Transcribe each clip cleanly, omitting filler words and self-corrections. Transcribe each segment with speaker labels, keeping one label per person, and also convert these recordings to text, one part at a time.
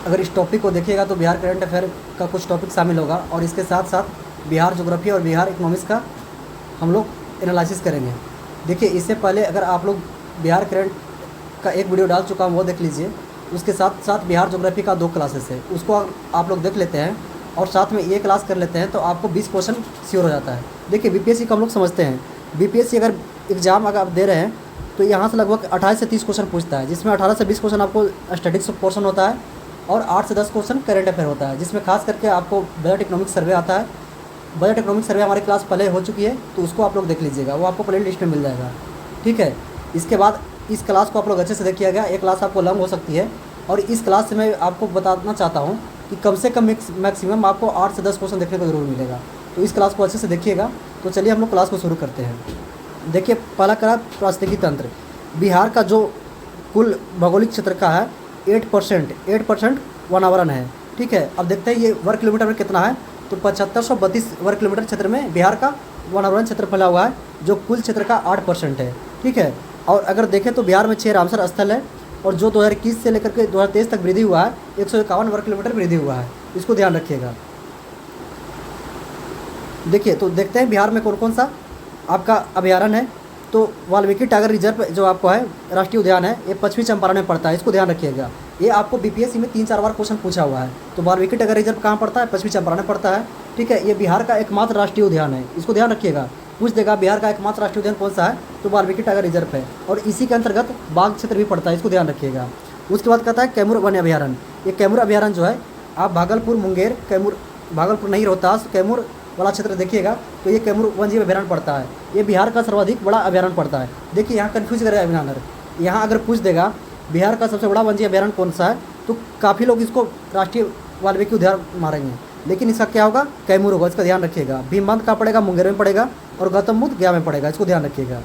Speaker 1: अगर इस टॉपिक को देखिएगा तो बिहार करंट अफेयर का कुछ टॉपिक शामिल होगा और इसके साथ साथ बिहार ज्योग्राफी और बिहार इकोनॉमिक्स का हम लोग एनालिसिस करेंगे। देखिए, इससे पहले अगर आप लोग बिहार करंट का एक वीडियो डाल चुका हूँ, वो देख लीजिए। उसके साथ साथ बिहार ज्योग्राफी का 2 क्लासेस है, उसको आप लोग देख लेते हैं और साथ में ये क्लास कर लेते हैं तो आपको 20 क्वेश्चन श्योर हो जाता है। देखिए, बीपीएससी को हम लोग समझते हैं, बीपीएससी अगर एग्ज़ाम अगर आप दे रहे हैं तो यहाँ से लगभग 28 से 30 क्वेश्चन पूछता है, जिसमें 18 से 20 क्वेश्चन आपको स्टैटिस्टिक्स पोर्शन होता है और 8 से 10 क्वेश्चन करंट अफेयर होता है, जिसमें खास करके आपको बजट इकोनॉमिक सर्वे आता है। बजट इकोनॉमिक सर्वे हमारी क्लास पहले हो चुकी है, तो उसको आप लोग देख लीजिएगा, वो आपको प्ले लिस्ट में मिल जाएगा। ठीक है, इसके बाद इस क्लास को आप लोग अच्छे से देखिएगा। गया ये क्लास आपको लंग हो सकती है और इस क्लास से मैं आपको बताना चाहता हूँ कि कम से कम मैक्सिमम आपको 8 से 10 क्वेश्चन देखने को ज़रूर मिलेगा। तो इस क्लास को अच्छे से देखिएगा। तो चलिए हम लोग क्लास को शुरू करते हैं। देखिए, पहला करा पारिस्थितिकी तंत्र। बिहार का जो कुल भौगोलिक क्षेत्र का है 8% वनावरण है। ठीक है, अब देखते हैं ये वर्ग किलोमीटर में कितना है। तो 7532 वर्ग किलोमीटर क्षेत्र में बिहार का वनावरण क्षेत्र फैला हुआ है, जो कुल क्षेत्र का 8% है। ठीक है, और अगर देखें तो बिहार में 6 रामसर स्थल है और जो 2021 से लेकर के 2023 तक वृद्धि हुआ है 151 वर्ग किलोमीटर वृद्धि हुआ है, इसको ध्यान रखिएगा। देखिए, तो देखते हैं बिहार में कौन कौन सा आपका अभयारण्य है। तो वाल्मीकि टाइगर रिजर्व जो आपको है राष्ट्रीय उद्यान है, ये पश्चिमी चंपारण में पड़ता है, इसको ध्यान रखिएगा। ये आपको बीपीएससी में 3-4 बार क्वेश्चन पूछा हुआ है। तो वाल्मीकि टाइगर रिजर्व कहाँ पड़ता है? पश्चिमी चंपारण में पड़ता है। ठीक है, ये बिहार का एकमात्र राष्ट्रीय उद्यान है, इसको ध्यान रखिएगा। पूछ देगा बिहार का एकमात्र राष्ट्रीय उद्यान कौन सा है, तो वाल्मीकि टाइगर रिजर्व है और इसी के अंतर्गत बाघ क्षेत्र भी पड़ता है, इसको ध्यान रखिएगा। उसके बाद कहता है कैमूर वन्य अभयारण्य। ये कैमूर अभयारण्य जो है आप भागलपुर, मुंगेर, कैमूर, भागलपुर नहीं, रोहतास, कैमूर वाला क्षेत्र देखिएगा तो ये कैमूर वन्यजीव अभयारण्य पड़ता है। ये बिहार का सर्वाधिक बड़ा अभयारण्य पड़ता है। देखिए, यहाँ कन्फ्यूज करेगा एग्जामिनर। यहाँ अगर पूछ देगा बिहार का सबसे बड़ा वन्यजीव अभयारण्य कौन सा है, तो काफ़ी लोग इसको राष्ट्रीय वाल्मीकि उद्यान मारेंगे, लेकिन इसका क्या होगा? कैमूर होगा, इसका ध्यान रखिएगा। भीमबांध कहाँ पड़ेगा? मुंगेर में पड़ेगा और गौतम बुद्ध गया में पड़ेगा, इसको ध्यान रखिएगा।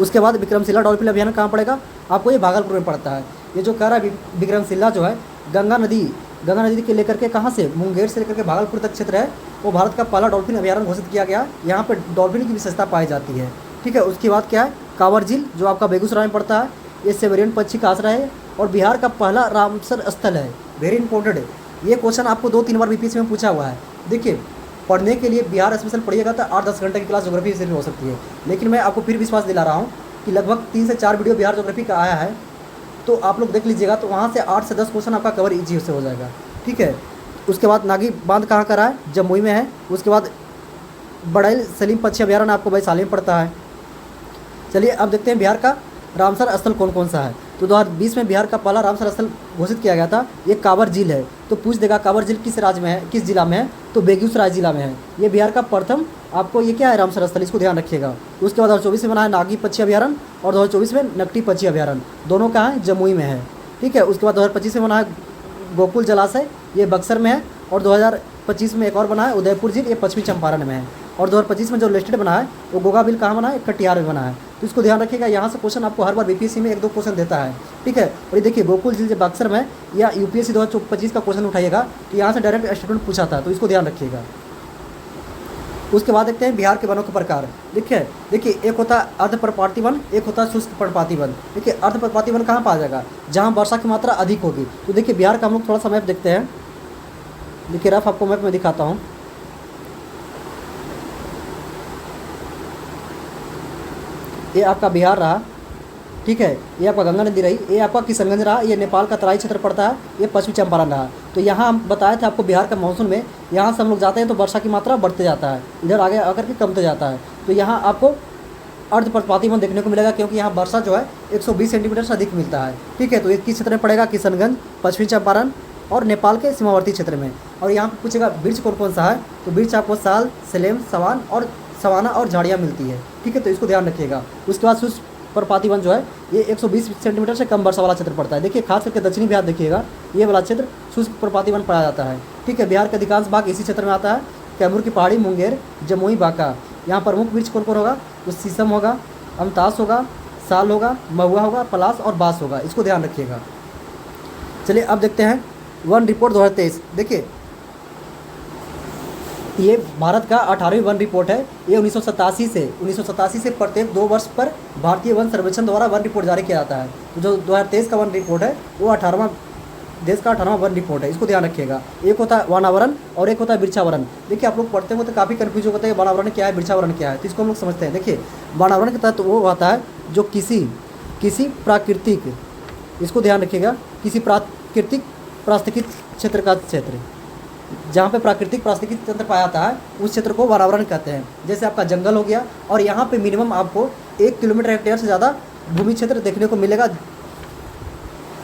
Speaker 1: उसके बाद विक्रमशिला डॉल्फिन अभयारण्य कहाँ पड़ेगा? आपको ये भागलपुर में पड़ता है। ये जो कह रहा है विक्रमशिला जो है गंगा नदी के लेकर के कहाँ से, मुंगेर से लेकर के भागलपुर तक क्षेत्र है, वो भारत का पहला डॉल्फिन अभयारण्य घोषित किया गया। यहाँ पर डॉल्फिन की विशेषता पाई जाती है। ठीक है, उसके बाद क्या है? कांवर झील जो आपका बेगूसराय में पड़ता है, ये सेवेरियन पक्षी का आश्रय है और बिहार का पहला रामसर स्थल है। वेरी इंपॉर्टेंट है ये क्वेश्चन, आपको 2-3 बार बीपीएससी में पूछा हुआ है। देखिए, पढ़ने के लिए बिहार स्पेशल पढ़िएगा तो 8-10 घंटे की क्लास ज्योग्राफी से भी हो सकती है, लेकिन मैं आपको फिर विश्वास दिला रहा हूँ कि लगभग 3 से 4 वीडियो बिहार ज्योग्राफी का आया है, तो आप लोग देख लीजिएगा, तो वहाँ से 8 से 10 क्वेश्चन आपका कवर ईजी से हो जाएगा। ठीक है, उसके बाद नागी बांध कहाँ का रहा है? जमुई में है। उसके बाद बड़ैल सलीम पक्षी अभयारण्य आपको वैशाली में पड़ता है। चलिए अब देखते हैं बिहार का रामसर स्थल कौन कौन सा है। तो 2020 में बिहार का पहला रामसर स्थल घोषित किया गया था, ये कांवर झील है। तो पूछ देगा कांवर झील किस राज्य में है, किस जिला में है, तो बेगूसराय जिला में है। ये बिहार का प्रथम आपको ये क्या है? रामसर स्थल, इसको ध्यान रखिएगा। उसके बाद 2024 में बना है नागी पक्षी अभयारण्य और 2024 में नकटी पक्षी अभयारण्य, दोनों कहाँ है? जमुई में है। ठीक है, उसके बाद 2025 में बना है गोकुल जलाशय, ये बक्सर में है और 2025 में एक और बना है उदयपुर झील, ये पश्चिमी चंपारण में है। और 2025 में जो लिस्टेड बना है वो गोगा बिल कहाँ बना है? कटिहार में बना है। तो इसको ध्यान रखिएगा, यहाँ से क्वेश्चन आपको हर बार बीपीएससी में 1-2 क्वेश्चन देता है। ठीक है, और ये देखिए गोकुल झील बक्सर में या यूपीएससी 2025 का क्वेश्चन उठाइएगा तो यहाँ से डायरेक्ट स्टेटमेंट पूछा था, तो इसको ध्यान रखिएगा। उसके बाद देखते हैं बिहार के वनों के प्रकार। देखिए, एक होता है अर्धपर्णपाती वन, एक होता है शुष्क पर्णपाती वन। देखिए, अर्धपर्णपाती वन कहाँ पाया जाएगा? जहाँ वर्षा की मात्रा अधिक होगी। तो देखिए, बिहार का हम लोग थोड़ा सा मैप देखते हैं। देखिए, रफ आपको मैप में दिखाता हूँ। ये आपका बिहार रहा। ठीक है, ये आपका गंगा नदी रही, ये आपका किशनगंज रहा, ये नेपाल का तराई क्षेत्र पड़ता है, ये पश्चिमी चंपारण रहा। तो यहाँ हम बताए थे आपको बिहार का मानसून में यहाँ से हम लोग जाते हैं तो वर्षा की मात्रा बढ़ते जाता है, इधर आगे आकर के कमते जाता है। तो यहाँ आपको अर्धपर्णपाती वन देखने को मिलेगा, क्योंकि यहाँ वर्षा जो है 120 सेंटीमीटर से अधिक मिलता है। ठीक है, तो ये किस क्षेत्र में पड़ेगा? किशनगंज, पश्चिमी चंपारण और नेपाल के सीमावर्ती क्षेत्र में। और यहाँ पर पूछेगा वृक्ष कौन कौन सा है, तो वृक्ष आपको साल, सलेम, सवाना और झाड़ियाँ मिलती है। ठीक है, तो इसको ध्यान रखिएगा। उसके बाद शुष्क पर्णपाती वन जो है ये 120 सेंटीमीटर से कम वर्षा वाला क्षेत्र पड़ता है। देखिए, खास करके दक्षिणी बिहार देखिएगा, ये वाला क्षेत्र शुष्क पर्णपाती वन पाया जाता है। ठीक है, बिहार का अधिकांश भाग इसी क्षेत्र में आता है। कैमूर की पहाड़ी, मुंगेर, जमुई, बांका। यहाँ प्रमुख वृक्ष कौन कौन होगा? तो शीशम होगा, अमतास होगा, साल होगा, महुआ होगा, पलास और बांस होगा, इसको ध्यान रखिएगा। चलिए अब देखते हैं वन रिपोर्ट 2023। देखिए, ये भारत का 18वीं वन रिपोर्ट है। ये 1987 से प्रत्येक 2 वर्ष पर भारतीय वन सर्वेक्षण द्वारा वन रिपोर्ट जारी किया जाता है। तो जो 2023 का वन रिपोर्ट है वो 18वां देश का 18वां वन रिपोर्ट है, इसको ध्यान रखिएगा। एक होता है वनावरण और एक होता है वृक्षावरण। देखिए आप लोग पढ़ते हो तो काफ़ी कन्फ्यूज होता है वनावरण क्या है, वृक्षावरण क्या है, तो इसको हम लोग समझते हैं। देखिए वनावरण के तहत वो आता है जो किसी प्राकृतिक, इसको ध्यान रखिएगा, किसी प्राकृतिक पारिस्थितिक क्षेत्र का क्षेत्र, जहाँ पे प्राकृतिक पारिस्थितिक तंत्र पाया जाता है उस क्षेत्र को वनावरण कहते हैं। जैसे आपका जंगल हो गया, और यहाँ पे मिनिमम आपको 1 किलोमीटर हेक्टेयर से ज़्यादा भूमि क्षेत्र देखने को मिलेगा,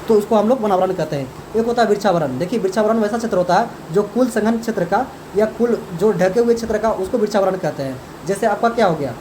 Speaker 1: तो उसको हम लोग वनावरण कहते हैं। एक होता है वृक्षावरण। देखिए वृक्षावरण वैसा क्षेत्र होता है जो कुल संघन क्षेत्र का या कुल जो ढके हुए क्षेत्र का, उसको वृक्षावरण कहते हैं। जैसे आपका क्या हो गया,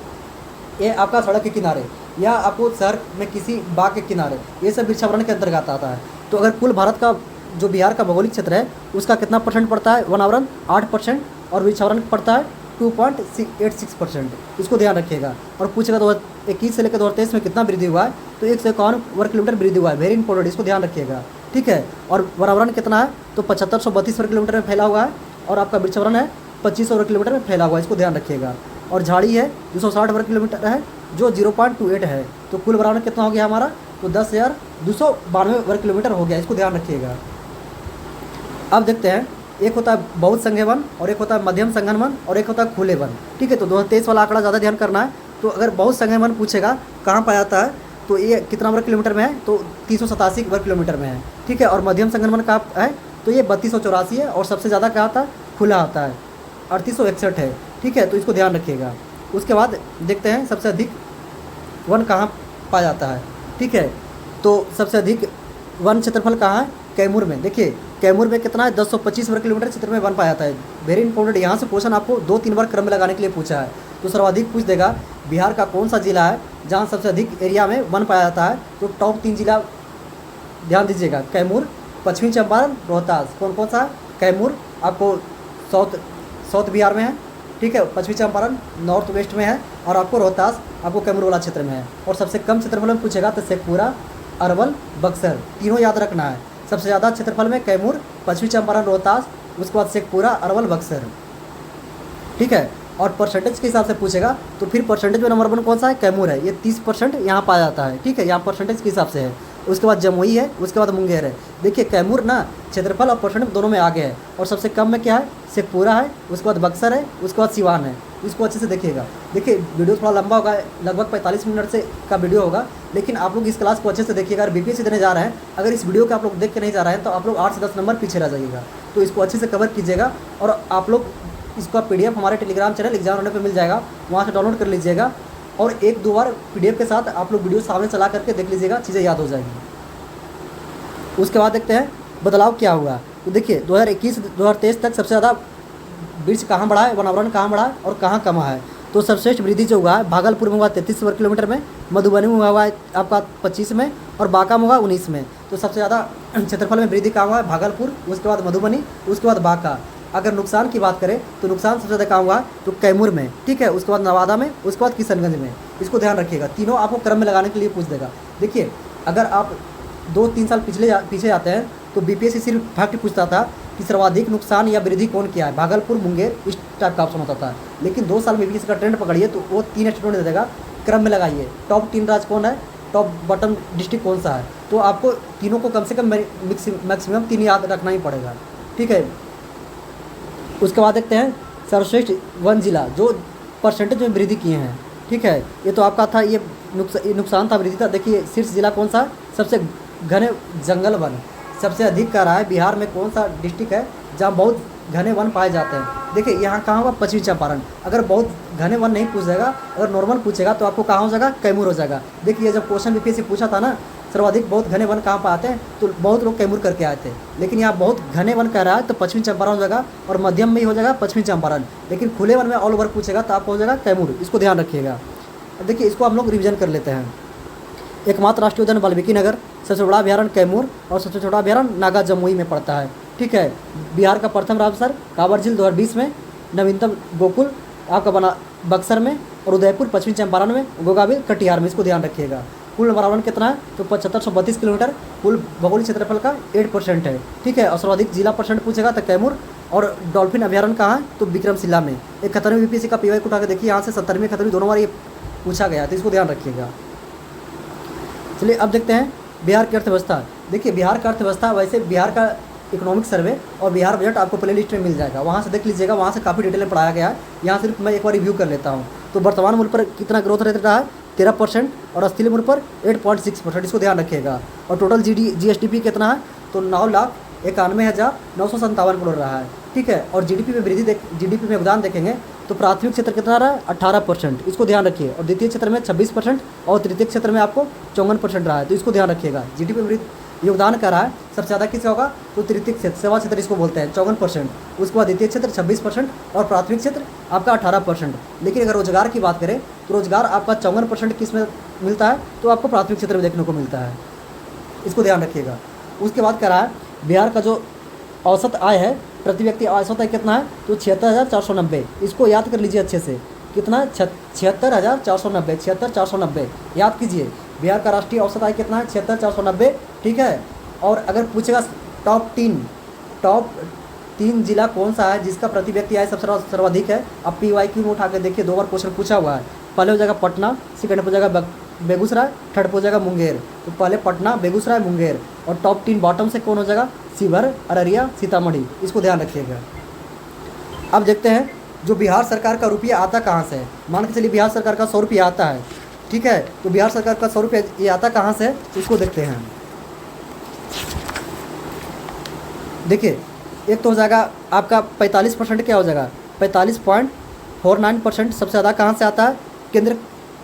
Speaker 1: ये आपका सड़क के किनारे या आपको शहर में किसी बाग के किनारे, ये सब वृक्षावरण के अंतर्गत आता है। तो अगर कुल भारत का जो बिहार का भौगोलिक क्षेत्र है उसका कितना % पड़ता है वनावरण, 8%, और वृक्षावरण पड़ता है 2.86%। इसको ध्यान रखिएगा। और पूछेगा 2021 से लेकर 2023 में कितना वृद्धि हुआ है, तो 151 वर्ग किलोमीटर वृद्धि हुआ है। वेरी इंपॉर्टेंट, इसको ध्यान रखिएगा, ठीक है। और वनावरण कितना है, तो 7532 वर्ग किलोमीटर में फैला हुआ है, और आपका वृक्षावरण है 2500 वर्ग किलोमीटर में फैला हुआ है, इसको ध्यान रखिएगा। और झाड़ी है 260 वर्ग किलोमीटर है जो 0.28 है। तो कुल वनावरण कितना हो गया हमारा, तो 10,292 वर्ग किलोमीटर हो गया, इसको ध्यान रखिएगा। अब देखते हैं, एक होता है बहुत संघीय वन और एक होता है मध्यम संघन वन और एक होता है खुले वन, ठीक है। तो 2023 वाला आंकड़ा ज़्यादा ध्यान करना है। तो अगर बहुत संघीय वन पूछेगा कहाँ पाया जाता है, तो ये कितना वर्ग किलोमीटर में है, तो 387 वर्ग किलोमीटर में है, ठीक है। और मध्यम संघन वन कहाँ है, तो ये 3284 है, और सबसे ज़्यादा क्या आता है, खुला आता है, 3861 है, ठीक है। तो इसको ध्यान रखिएगा। उसके बाद देखते हैं सबसे अधिक वन कहाँ पाया जाता है, ठीक है। तो सबसे अधिक वन क्षेत्रफल कहाँ है, कैमूर में। देखिए कैमूर में कितना है, 1025 वर्ग किलोमीटर क्षेत्र में वन पाया जाता है। वेरी इंपॉर्टेंट, यहाँ से क्वेश्चन आपको 2-3 बार क्रम में लगाने के लिए पूछा है। तो सर्वाधिक पूछ देगा बिहार का कौन सा जिला है जहाँ सबसे अधिक एरिया में वन पाया जाता है, तो टॉप 3 जिला ध्यान दीजिएगा, कैमूर, पश्चिमी चंपारण, रोहतास। कौन कौन सा, कैमूर आपको साउथ बिहार में है, ठीक है, पश्चिमी चंपारण नॉर्थ वेस्ट में है, और आपको रोहतास आपको कैमूर वाला क्षेत्र में है। और सबसे कम क्षेत्रफल में पूछेगा तो शेखपुरा, अरवल, बक्सर, तीनों याद रखना है। सबसे ज़्यादा क्षेत्रफल में कैमूर, पश्चिमी चंपारण, रोहतास, उसके बाद शेखपुरा, अरवल, बक्सर, ठीक है। और परसेंटेज के हिसाब से पूछेगा तो फिर परसेंटेज में नंबर 1 कौन सा है, कैमूर है, ये 30% यहाँ पाया जाता है, ठीक है, यहाँ परसेंटेज के हिसाब से है। उसके बाद जमुई है, उसके बाद मुंगेर है। देखिए कैमूर ना क्षेत्रफल और परसेंटेज दोनों में आगे है, और सबसे कम में क्या है, शेखपुरा है, उसके बाद बक्सर है, उसके बाद सिवान है। इसको अच्छे से देखिएगा। देखिए वीडियो थोड़ा लंबा होगा, लगभग 45 मिनट से का वीडियो होगा, लेकिन आप लोग इस क्लास को अच्छे से देखिएगा। अगर बीपीएससी देने जा रहे हैं, अगर इस वीडियो को आप लोग देख के नहीं जा रहे हैं, तो आप लोग 8 से 10 नंबर पीछे रह जाइएगा। तो इसको अच्छे से कवर कीजिएगा, और आप लोग इसका PDF हमारे टेलीग्राम चैनल एग्जाम होने पे मिल जाएगा, वहाँ से डाउनलोड कर लीजिएगा, और 1-2 बार PDF के साथ आप लोग वीडियो सामने चला करके देख लीजिएगा, चीज़ें याद हो जाएगी। उसके बाद देखते हैं बदलाव क्या हुआ। तो देखिए 2021 से 2023 तक सबसे ज़्यादा वृक्ष कहाँ बढ़ा है, वनावरण कहाँ बढ़ा है और कहाँ कमा है। तो सर्वश्रेष्ठ वृद्धि जो हुआ है, भागलपुर में हुआ 33 वर्ग किलोमीटर में, मधुबनी में हुआ है आपका 25 में, और बांका में हुआ 19 में। तो सबसे ज़्यादा क्षेत्रफल में वृद्धि कहाँ हुआ है, भागलपुर, उसके बाद मधुबनी, उसके बाद बांका। अगर नुकसान की बात करें तो नुकसान सबसे ज़्यादा कहाँ हुआ, तो कैमूर में, ठीक है, उसके बाद नवादा में, उसके बाद किशनगंज में। इसको ध्यान रखिएगा, तीनों आपको क्रम में लगाने के लिए पूछ देगा। देखिए अगर आप 2-3 साल पीछे जाते हैं तो बीपीएससी सिर्फ फैक्ट पूछता था कि सर्वाधिक नुकसान या वृद्धि कौन किया है, भागलपुर, मुंगेर, इस टाइप का ऑप्शन होता था। लेकिन 2 साल में बीपीएससी का ट्रेंड पकड़िए तो वो 3 स्टेटमेंट दे देगा, क्रम में लगाइए, टॉप 3 राज्य कौन है, टॉप बॉटम डिस्ट्रिक्ट कौन सा है। तो आपको तीनों को कम से कम मैक्सिमम 3 याद रखना ही पड़ेगा, ठीक है। उसके बाद देखते हैं सर्वश्रेष्ठ वन जिला जो परसेंटेज में वृद्धि किए हैं, ठीक है। ये तो आपका था, ये नुकसान था, वृद्धि था। देखिए शीर्ष जिला कौन सा, सबसे घने जंगल वन सबसे अधिक कर रहा है। बिहार में कौन सा डिस्ट्रिक्ट है जहाँ बहुत घने वन पाए जाते हैं। देखिए यहाँ कहाँ होगा, पश्चिमी चंपारण। अगर बहुत घने वन नहीं पूछेगा, अगर नॉर्मल पूछेगा तो आपको कहाँ हो जाएगा, कैमूर हो जाएगा। देखिए जब क्वेश्चन बीपीएससी पूछा था ना, सर्वाधिक बहुत घने वन कहाँ पाते हैं, तो बहुत लोग कैमूर करके आए थे। लेकिन यहाँ बहुत घने वन कह रहा है तो पश्चिमी चंपारण हो जाएगा, और मध्यम में ही हो जाएगा पश्चिमी चंपारण। लेकिन खुले वन में ऑल ओवर पूछेगा तो आपको हो जाएगा कैमूर, इसको ध्यान रखिएगा। देखिए इसको हम लोग रिविजन कर लेते हैं। एकमात्र राष्ट्रीय उद्यान वाल्मीकि नगर, सबसे बड़ा अभ्यारण्य कैमूर, और सबसे छोटा अभ्यारण्य नागा जमुई में पड़ता है, ठीक है। बिहार का प्रथम रामसर कांवर झील 2020 में, नवीनतम गोकुल आपका बना बक्सर में, और उदयपुर पश्चिमी चंपारण में, गोगाबिल कटिहार में। इसको ध्यान रखिएगा। कुल वनावरण कितना है, तो 7532 किलोमीटर, कुल भौगोलिक क्षेत्रफल का 8% है, ठीक है। और सर्वाधिक जिला परसेंट पूछेगा तो कैमूर, और डॉल्फिन अभ्यारण्य कहाँ है, तो विक्रमशिला में। एक 71वीं बीपीएससी का PY उठा के देखिए, यहाँ से 70वीं 71वीं दोनों बार ये पूछा गया, तो इसको ध्यान रखिएगा। चलिए अब देखते हैं बिहार की अर्थव्यवस्था, देखिए बिहार का अर्थव्यवस्था, वैसे बिहार का इकोनॉमिक सर्वे और बिहार बजट आपको प्ले लिस्ट में मिल जाएगा, वहाँ से देख लीजिएगा, वहाँ से काफ़ी डिटेल में पढ़ाया गया है। यहाँ सिर्फ मैं एक बार रिव्यू कर लेता हूँ। तो वर्तमान मूल्य पर कितना ग्रोथ रेट रहा है, 13%, और अस्थिर मूल्य पर 8.6%, इसको ध्यान रखिएगा। और टोटल GSDP कितना है, तो 9,91,957 करोड़ रहा है, ठीक है। और GDP में वृद्धि GDP में योगदान देखेंगे तो प्राथमिक क्षेत्र कितना रहा है, 18%, इसको ध्यान रखिए। और द्वितीय क्षेत्र में 26% और तृतीय क्षेत्र में आपको 54% रहा है, तो इसको ध्यान रखिएगा। GDP में योगदान कर रहा है सबसे ज़्यादा किसका होगा, तो तृतीय क्षेत्र, सेवा क्षेत्र इसको बोलते हैं, 54%। उसके बाद द्वितीय क्षेत्र 26% और प्राथमिक क्षेत्र आपका 18%। लेकिन अगर रोजगार की बात करें तो रोजगार आपका 54% किस में मिलता है, तो आपको प्राथमिक क्षेत्र में देखने को मिलता है, इसको ध्यान रखिएगा। उसके बाद कह रहा है बिहार का जो औसत आय है, प्रति व्यक्ति औसत आय कितना है, तो 76,490, इसको याद कर लीजिए अच्छे से, कितना है, 76,490, 76,490 याद कीजिए। बिहार का राष्ट्रीय औसत आय कितना है, 76,490, ठीक है। और अगर पूछेगा टॉप तीन जिला कौन सा है जिसका प्रति व्यक्ति आय सबसे सर्वाधिक है, आप PYQ में उठा के देखिए, 2 बार क्वेश्चन पूछा हुआ है। पहले हो जाएगा पटना, सेकंड हो जाएगा बेगूसराय, थर्ड हो जाएगा मुंगेर। तो पहले पटना, बेगूसराय, मुंगेर, और टॉप 3 बॉटम से कौन हो जाएगा, शिवहर, अररिया, सीतामढ़ी, इसको ध्यान रखिएगा। अब देखते हैं जो बिहार सरकार का रुपया आता कहाँ से है। मान के चलिए बिहार सरकार का 100 रुपया आता है, ठीक है। तो बिहार सरकार का 100 रुपया ये आता कहाँ से है, इसको देखते हैं। देखिए एक तो हो जाएगा आपका 45%, क्या हो जाएगा, 45.49% सबसे ज़्यादा कहाँ से आता है,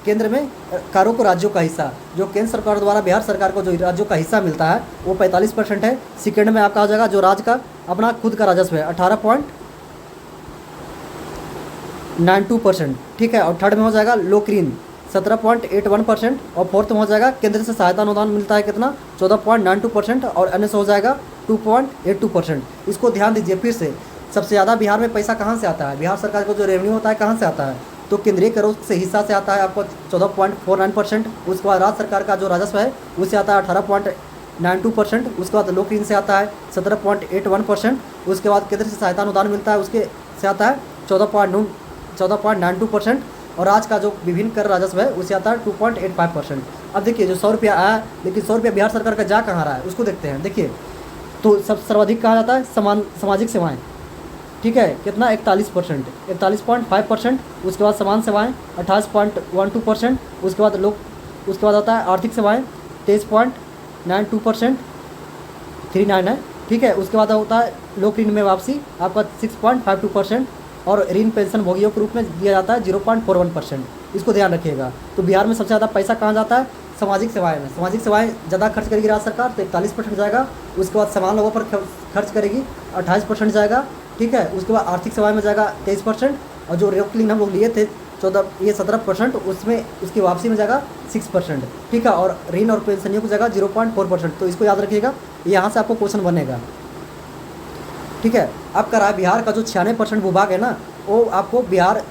Speaker 1: केंद्र में कारों को राज्यों का हिस्सा, जो केंद्र सरकार द्वारा बिहार सरकार को जो राज्यों का हिस्सा मिलता है वो 45% है। सेकेंड में आपका हो जाएगा जो राज्य का अपना खुद का राजस्व है, 18.92%, ठीक है। और थर्ड में हो जाएगा लोक ऋण, 17.81%, और फोर्थ में हो जाएगा केंद्र से सहायता अनुदान मिलता है कितना, 14.92%, और अन्य से हो जाएगा 2.82%। इसको ध्यान दीजिए फिर से, सबसे ज़्यादा बिहार में पैसा कहाँ से आता है, बिहार सरकार को जो रेवेन्यू होता है कहाँ से आता है, तो केंद्रीय करों से हिस्सा से आता है आपको 14.49%। उसके बाद राज्य सरकार का जो राजस्व है उससे आता है 18.92%। उसके बाद लोक ऋण से आता है 17.81%। उसके बाद केंद्र से सहायता अनुदान मिलता है उसके से आता है 14.92%। और राज्य का जो विभिन्न कर राजस्व है उससे आता है 2.85%। अब देखिए जो 100 रुपया आया, लेकिन 100 रुपया बिहार सरकार का जा कहाँ रहा है उसको देखते हैं। देखिए तो सब सर्वाधिक कहा जाता है सामाजिक सेवाएँ, ठीक है, कितना 41%, 41.5%। उसके बाद समान सेवाएं 28.12%। उसके बाद उसके बाद आता है आर्थिक सेवाएं 23.92%, 39 है, ठीक है। उसके बाद होता है लोक ऋण में वापसी आपका 6.52%, और ऋण पेंशन भोगियों के रूप में दिया जाता है 0.41%, इसको ध्यान रखिएगा। तो बिहार में सबसे ज़्यादा पैसा कहाँ जाता है, सामाजिक सेवाएं में। सामाजिक सेवाएं ज़्यादा खर्च करेगी राज्य सरकार, तो 41% जाएगा। उसके बाद समान लोगों पर खर्च करेगी, 28% जाएगा, ठीक है। उसके बाद आर्थिक सेवाएं में जाएगा 23%, और जो लोक ऋण हम लोग लिए थे 17%, उसमें उसकी वापसी में जाएगा 6%, ठीक है। और ऋण और पेंशनियों को जाएगा 0.4%। तो इसको याद रखिएगा, यहाँ से आपको क्वेश्चन बनेगा, ठीक है। अब कह रहा है बिहार का जो 96% भूभाग है ना, वो आपको बिहार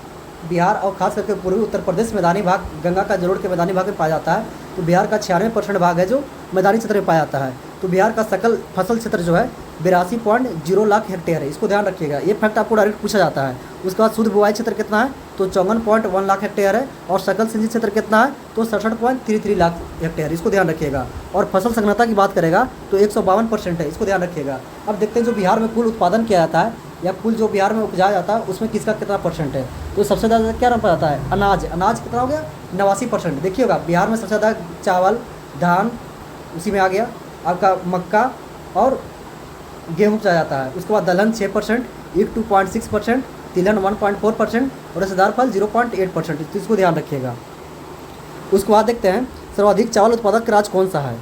Speaker 1: और खास करके पूर्वी उत्तर प्रदेश मैदानी भाग, गंगा का जलोढ़ के मैदानी भाग में पाया जाता है। तो बिहार का 96% भाग है जो मैदानी क्षेत्र में पाया जाता है। तो बिहार का सकल फसल क्षेत्र जो है 82.0 लाख हेक्टेयर है, इसको ध्यान रखिएगा, ये फैक्ट आपको डायरेक्ट पूछा जाता है। उसके बाद शुद्ध बुआई क्षेत्र कितना है, तो 54.1 लाख हेक्टेयर है। और सकल सिंचित क्षेत्र कितना है, तो 67.33 लाख हेक्टेयर, इसको ध्यान रखिएगा। और फसल संघनता की बात करेगा तो 152% है, इसको ध्यान रखिएगा। अब देखते हैं जो बिहार में कुल उत्पादन किया जाता है या कुल जो बिहार में उपजाया जाता है उसमें किसका कितना % है। तो सबसे ज़्यादा क्या नाम जाता है, अनाज कितना हो गया, 89%। देखिएगा बिहार में सबसे ज़्यादा चावल, धान, उसी में आ गया आपका मक्का और गेहूँ उपजाया जाता है। उसके बाद दलहन 6%, ईख 2.6%, तिलहन 1.4% और रसदार फल 0.8%, तो इसको ध्यान रखिएगा। उसके बाद देखते हैं सर्वाधिक चावल उत्पादक राज्य कौन सा है।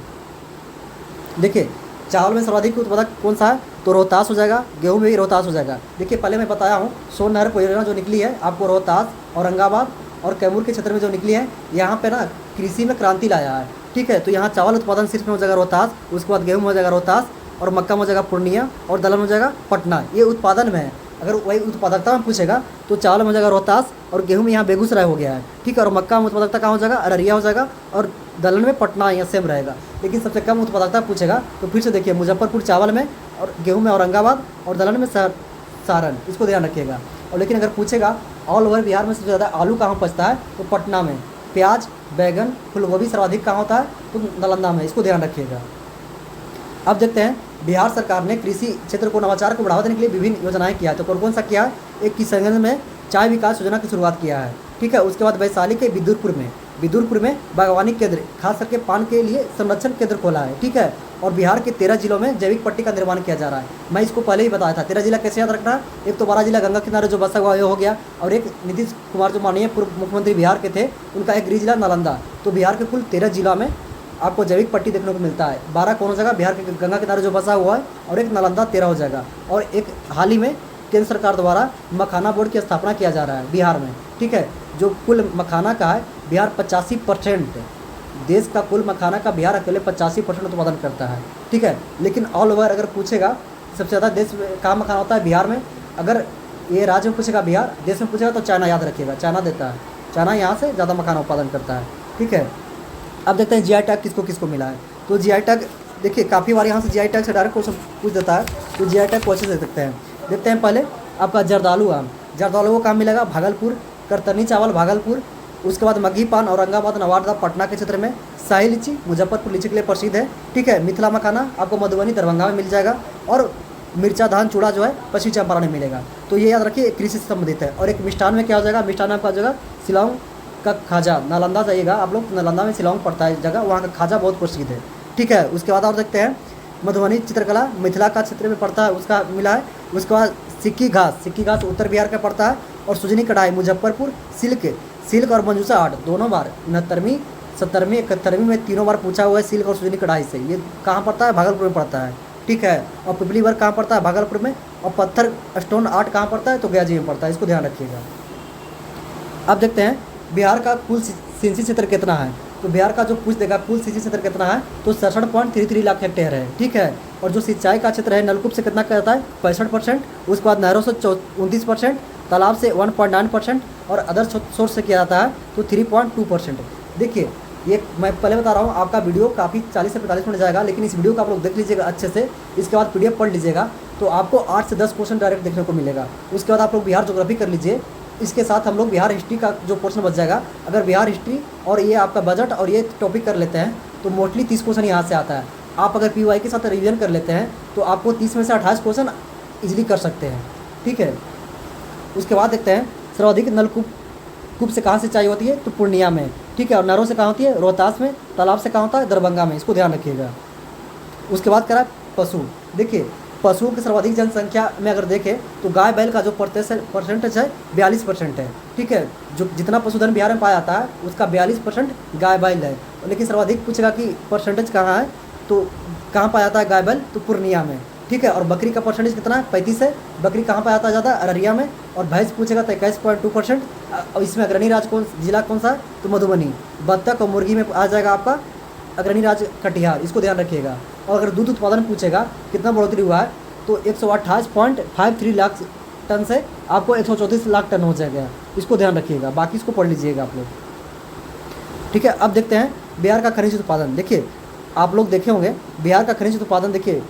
Speaker 1: देखिए चावल में सर्वाधिक उत्पादक कौन सा है, तो रोहतास हो जाएगा, गेहूं में भी रोहतास हो जाएगा। देखिए पहले मैं बताया हूँ सोन नहर परियोजना जो निकली है आपको रोहतास, औरंगाबाद और कैमूर के क्षेत्र में जो निकली है, यहाँ पे ना कृषि में क्रांति लाया है, ठीक है। तो यहाँ चावल उत्पादन सिर्फ में हो जाएगा रोहतास, उसके बाद गेहूँ हो जाएगा रोहतास, और मक्का में हो जाएगा पूर्णिया, और दलहन हो जाएगा पटना। ये उत्पादन में है। अगर वही उत्पादकता में पूछेगा तो चावल में हो जाएगा रोहतास, और गेहूँ में यहाँ बेगूसराय हो गया है, ठीक है। और मक्का में उत्पादकता कहाँ हो जाएगा, अररिया हो जाएगा, और दलहन में पटना यहाँ सेम रहेगा। लेकिन सबसे कम उत्पादकता पूछेगा तो फिर से देखिए मुजफ्फरपुर चावल में, और गेहूँ में औरंगाबाद, और दलहन में सारण, इसको ध्यान रखिएगा। और लेकिन अगर पूछेगा ऑल ओवर बिहार में सबसे ज़्यादा आलू कहाँ उपजता है, तो पटना में, प्याज, बैगन, फूलगोभी सर्वाधिक कहाँ होता है? तो नालंदा में, इसको ध्यान रखिएगा। अब देखते हैं बिहार सरकार ने कृषि क्षेत्र को नवाचार को बढ़ावा देने के लिए विभिन्न योजनाएं किया है। तो कौन कौन सा किया है? एक किशनगंज में चाय विकास योजना की शुरुआत किया है, ठीक है। उसके बाद वैशाली के बिदुरपुर में बागवानी केंद्र, खास करके पान के लिए संरक्षण केंद्र खोला है, ठीक है। और बिहार के 13 जिलों में जैविक पट्टी का निर्माण किया जा रहा है। मैं इसको पहले ही बताया था। 13 जिला कैसे याद रखना? एक तो 12 जिला गंगा किनारे जो बसा हुआ ये हो गया, और एक नीतीश कुमार जो माननीय पूर्व मुख्यमंत्री बिहार के थे, उनका एक गृह जिला नालंदा। तो बिहार के कुल 13 जिला में आपको जैविक पट्टी देखने को मिलता है। 12 कौन हो जाएगा? बिहार के गंगा किनारे जो बसा हुआ है, और एक नालंदा 13 हो जाएगा। और एक हाल ही में केंद्र सरकार द्वारा मखाना बोर्ड की स्थापना किया जा रहा है बिहार में, ठीक है। जो कुल मखाना का है बिहार 85%, देश का कुल मखाना का बिहार अकेले 85% उत्पादन करता है, ठीक है। लेकिन ऑल ओवर अगर पूछेगा सबसे ज़्यादा देश में कहाँ मखाना होता है? बिहार में। अगर ये राज्य में पूछेगा बिहार, देश में पूछेगा तो चाइना याद रखिएगा, चाइना देता है। चाइना यहाँ से ज़्यादा मखाना उत्पादन करता है, ठीक है। अब देखते हैं जीआई टैग किसको किसको मिला है। तो जीआई टैग देखिए काफ़ी बार यहाँ से जीआई टैग से डायरेक्ट क्वेश्चन पूछ देता है, तो जीआई टैग क्वेश्चन दे सकते हैं। देखते हैं पहले आपका जर्दालू आम, जर्दालू को कहाँ मिलेगा? भागलपुर। करतनी चावल भागलपुर। उसके बाद मगही पान औरंगाबाद, नवादा, पटना के क्षेत्र में। शाही लीची मुजफ्फरपुर लीची के लिए प्रसिद्ध है, ठीक है। मिथिला मखाना आपको मधुबनी दरभंगा में मिल जाएगा। और मिर्चा धान चूड़ा जो है पश्चिमी चंपारण में मिलेगा। तो ये याद रखिए कृषि से संबंधित है। और एक मिष्ठान में क्या हो जाएगा? मिष्ठान में आपका हो जाएगा शिलांग का खाजा। नालंदा जाइएगा आप लोग, नालंदा में शिलांग पड़ता है जगह, वहाँ का खाजा बहुत प्रसिद्ध है, ठीक है। उसके बाद और देखते हैं मधुबनी चित्रकला मिथिला का क्षेत्र में पड़ता है, उसका मिला है। उसके बाद सिक्की घास उत्तर बिहार का पड़ता है। और सुजनी कढ़ाई मुजफ्फरपुर। सिल्क और मंजूसा आर्ट दोनों बार 69वीं 70वीं 71वीं में तीनों बार पूछा हुआ है सिल्क और सुजनी कढ़ाई से। ये कहाँ पड़ता है? भागलपुर में पड़ता है, ठीक है। और पिपली वर्क कहाँ पड़ता है? भागलपुर में। और पत्थर स्टोन आर्ट कहाँ पड़ता है? तो गया जी में पड़ता है, इसको ध्यान रखिएगा। अब देखते हैं बिहार का कुल सिंचित क्षेत्र कितना है। तो बिहार का जो पूछ देगा कुल सिंचित क्षेत्र कितना है, तो 67.33 लाख हेक्टेयर है, ठीक है। और जो सिंचाई का क्षेत्र है नलकूप से कितना कहता है? 65%। उसके बाद नहरों से 29%, तालाब से 1.9% और अदर सोर्स से किया जाता है तो 3.2%। देखिए ये मैं पहले बता रहा हूँ, आपका वीडियो काफ़ी 40 से 45 मिनट जाएगा, लेकिन इस वीडियो को आप लोग देख लीजिएगा अच्छे से। इसके बाद PDF पढ़ लीजिएगा तो आपको 8 से 10 क्वेश्चन डायरेक्ट देखने को मिलेगा। उसके बाद आप लोग बिहार ज्योग्राफी कर लीजिए। इसके साथ हम लोग बिहार हिस्ट्री का जो पोर्शन बच जाएगा, अगर बिहार हिस्ट्री और ये आपका बजट और ये टॉपिक कर लेते हैं तो मोस्टली 30 क्वेश्चन यहाँ से आता है। आप अगर PY के साथ रिवीजन कर लेते हैं तो आपको 30 में से 28 क्वेश्चन ईजिली कर सकते हैं, ठीक है। उसके बाद देखते हैं सर्वाधिक नलकूप से कहाँ सिंचाई होती है? तो पूर्णिया में, ठीक है। और नहरों से कहाँ होती है? रोहतास में। तालाब से कहाँ होता है? दरभंगा में, इसको ध्यान रखिएगा। उसके बाद करा पशु। देखिए पशुओं की सर्वाधिक जनसंख्या में अगर देखें तो गाय बैल का जो परसेंटेज है 42% है, ठीक है। जो जितना पशुधन बिहार में पाया जाता है उसका 42% गाय बैल है। लेकिन सर्वाधिक पूछेगा कि परसेंटेज कहाँ है, तो कहाँ पाया जाता है गाय बैल? तो पूर्णिया में, ठीक है। और बकरी का परसेंटेज कितना है? 35 है। बकरी कहाँ पाया जाता है? अररिया में। और भैंस पूछेगा तो 21.2%। और इसमें अग्रणी राज्य जिला कौन सा है? तो मधुबनी। बत्तख और मुर्गी में आ जाएगा आपका अग्रणी राज्य कटिहार, इसको ध्यान रखिएगा। और अगर दूध उत्पादन पूछेगा कितना बढ़ोतरी हुआ है, तो 128.53 लाख टन से आपको 134 लाख टन हो जाएगा, इसको ध्यान रखिएगा। बाकी इसको पढ़ लीजिएगा आप लोग, ठीक है। अब देखते हैं बिहार का खनिज उत्पादन। देखिए आप लोग देखे होंगे बिहार का खनिज उत्पादन, देखिए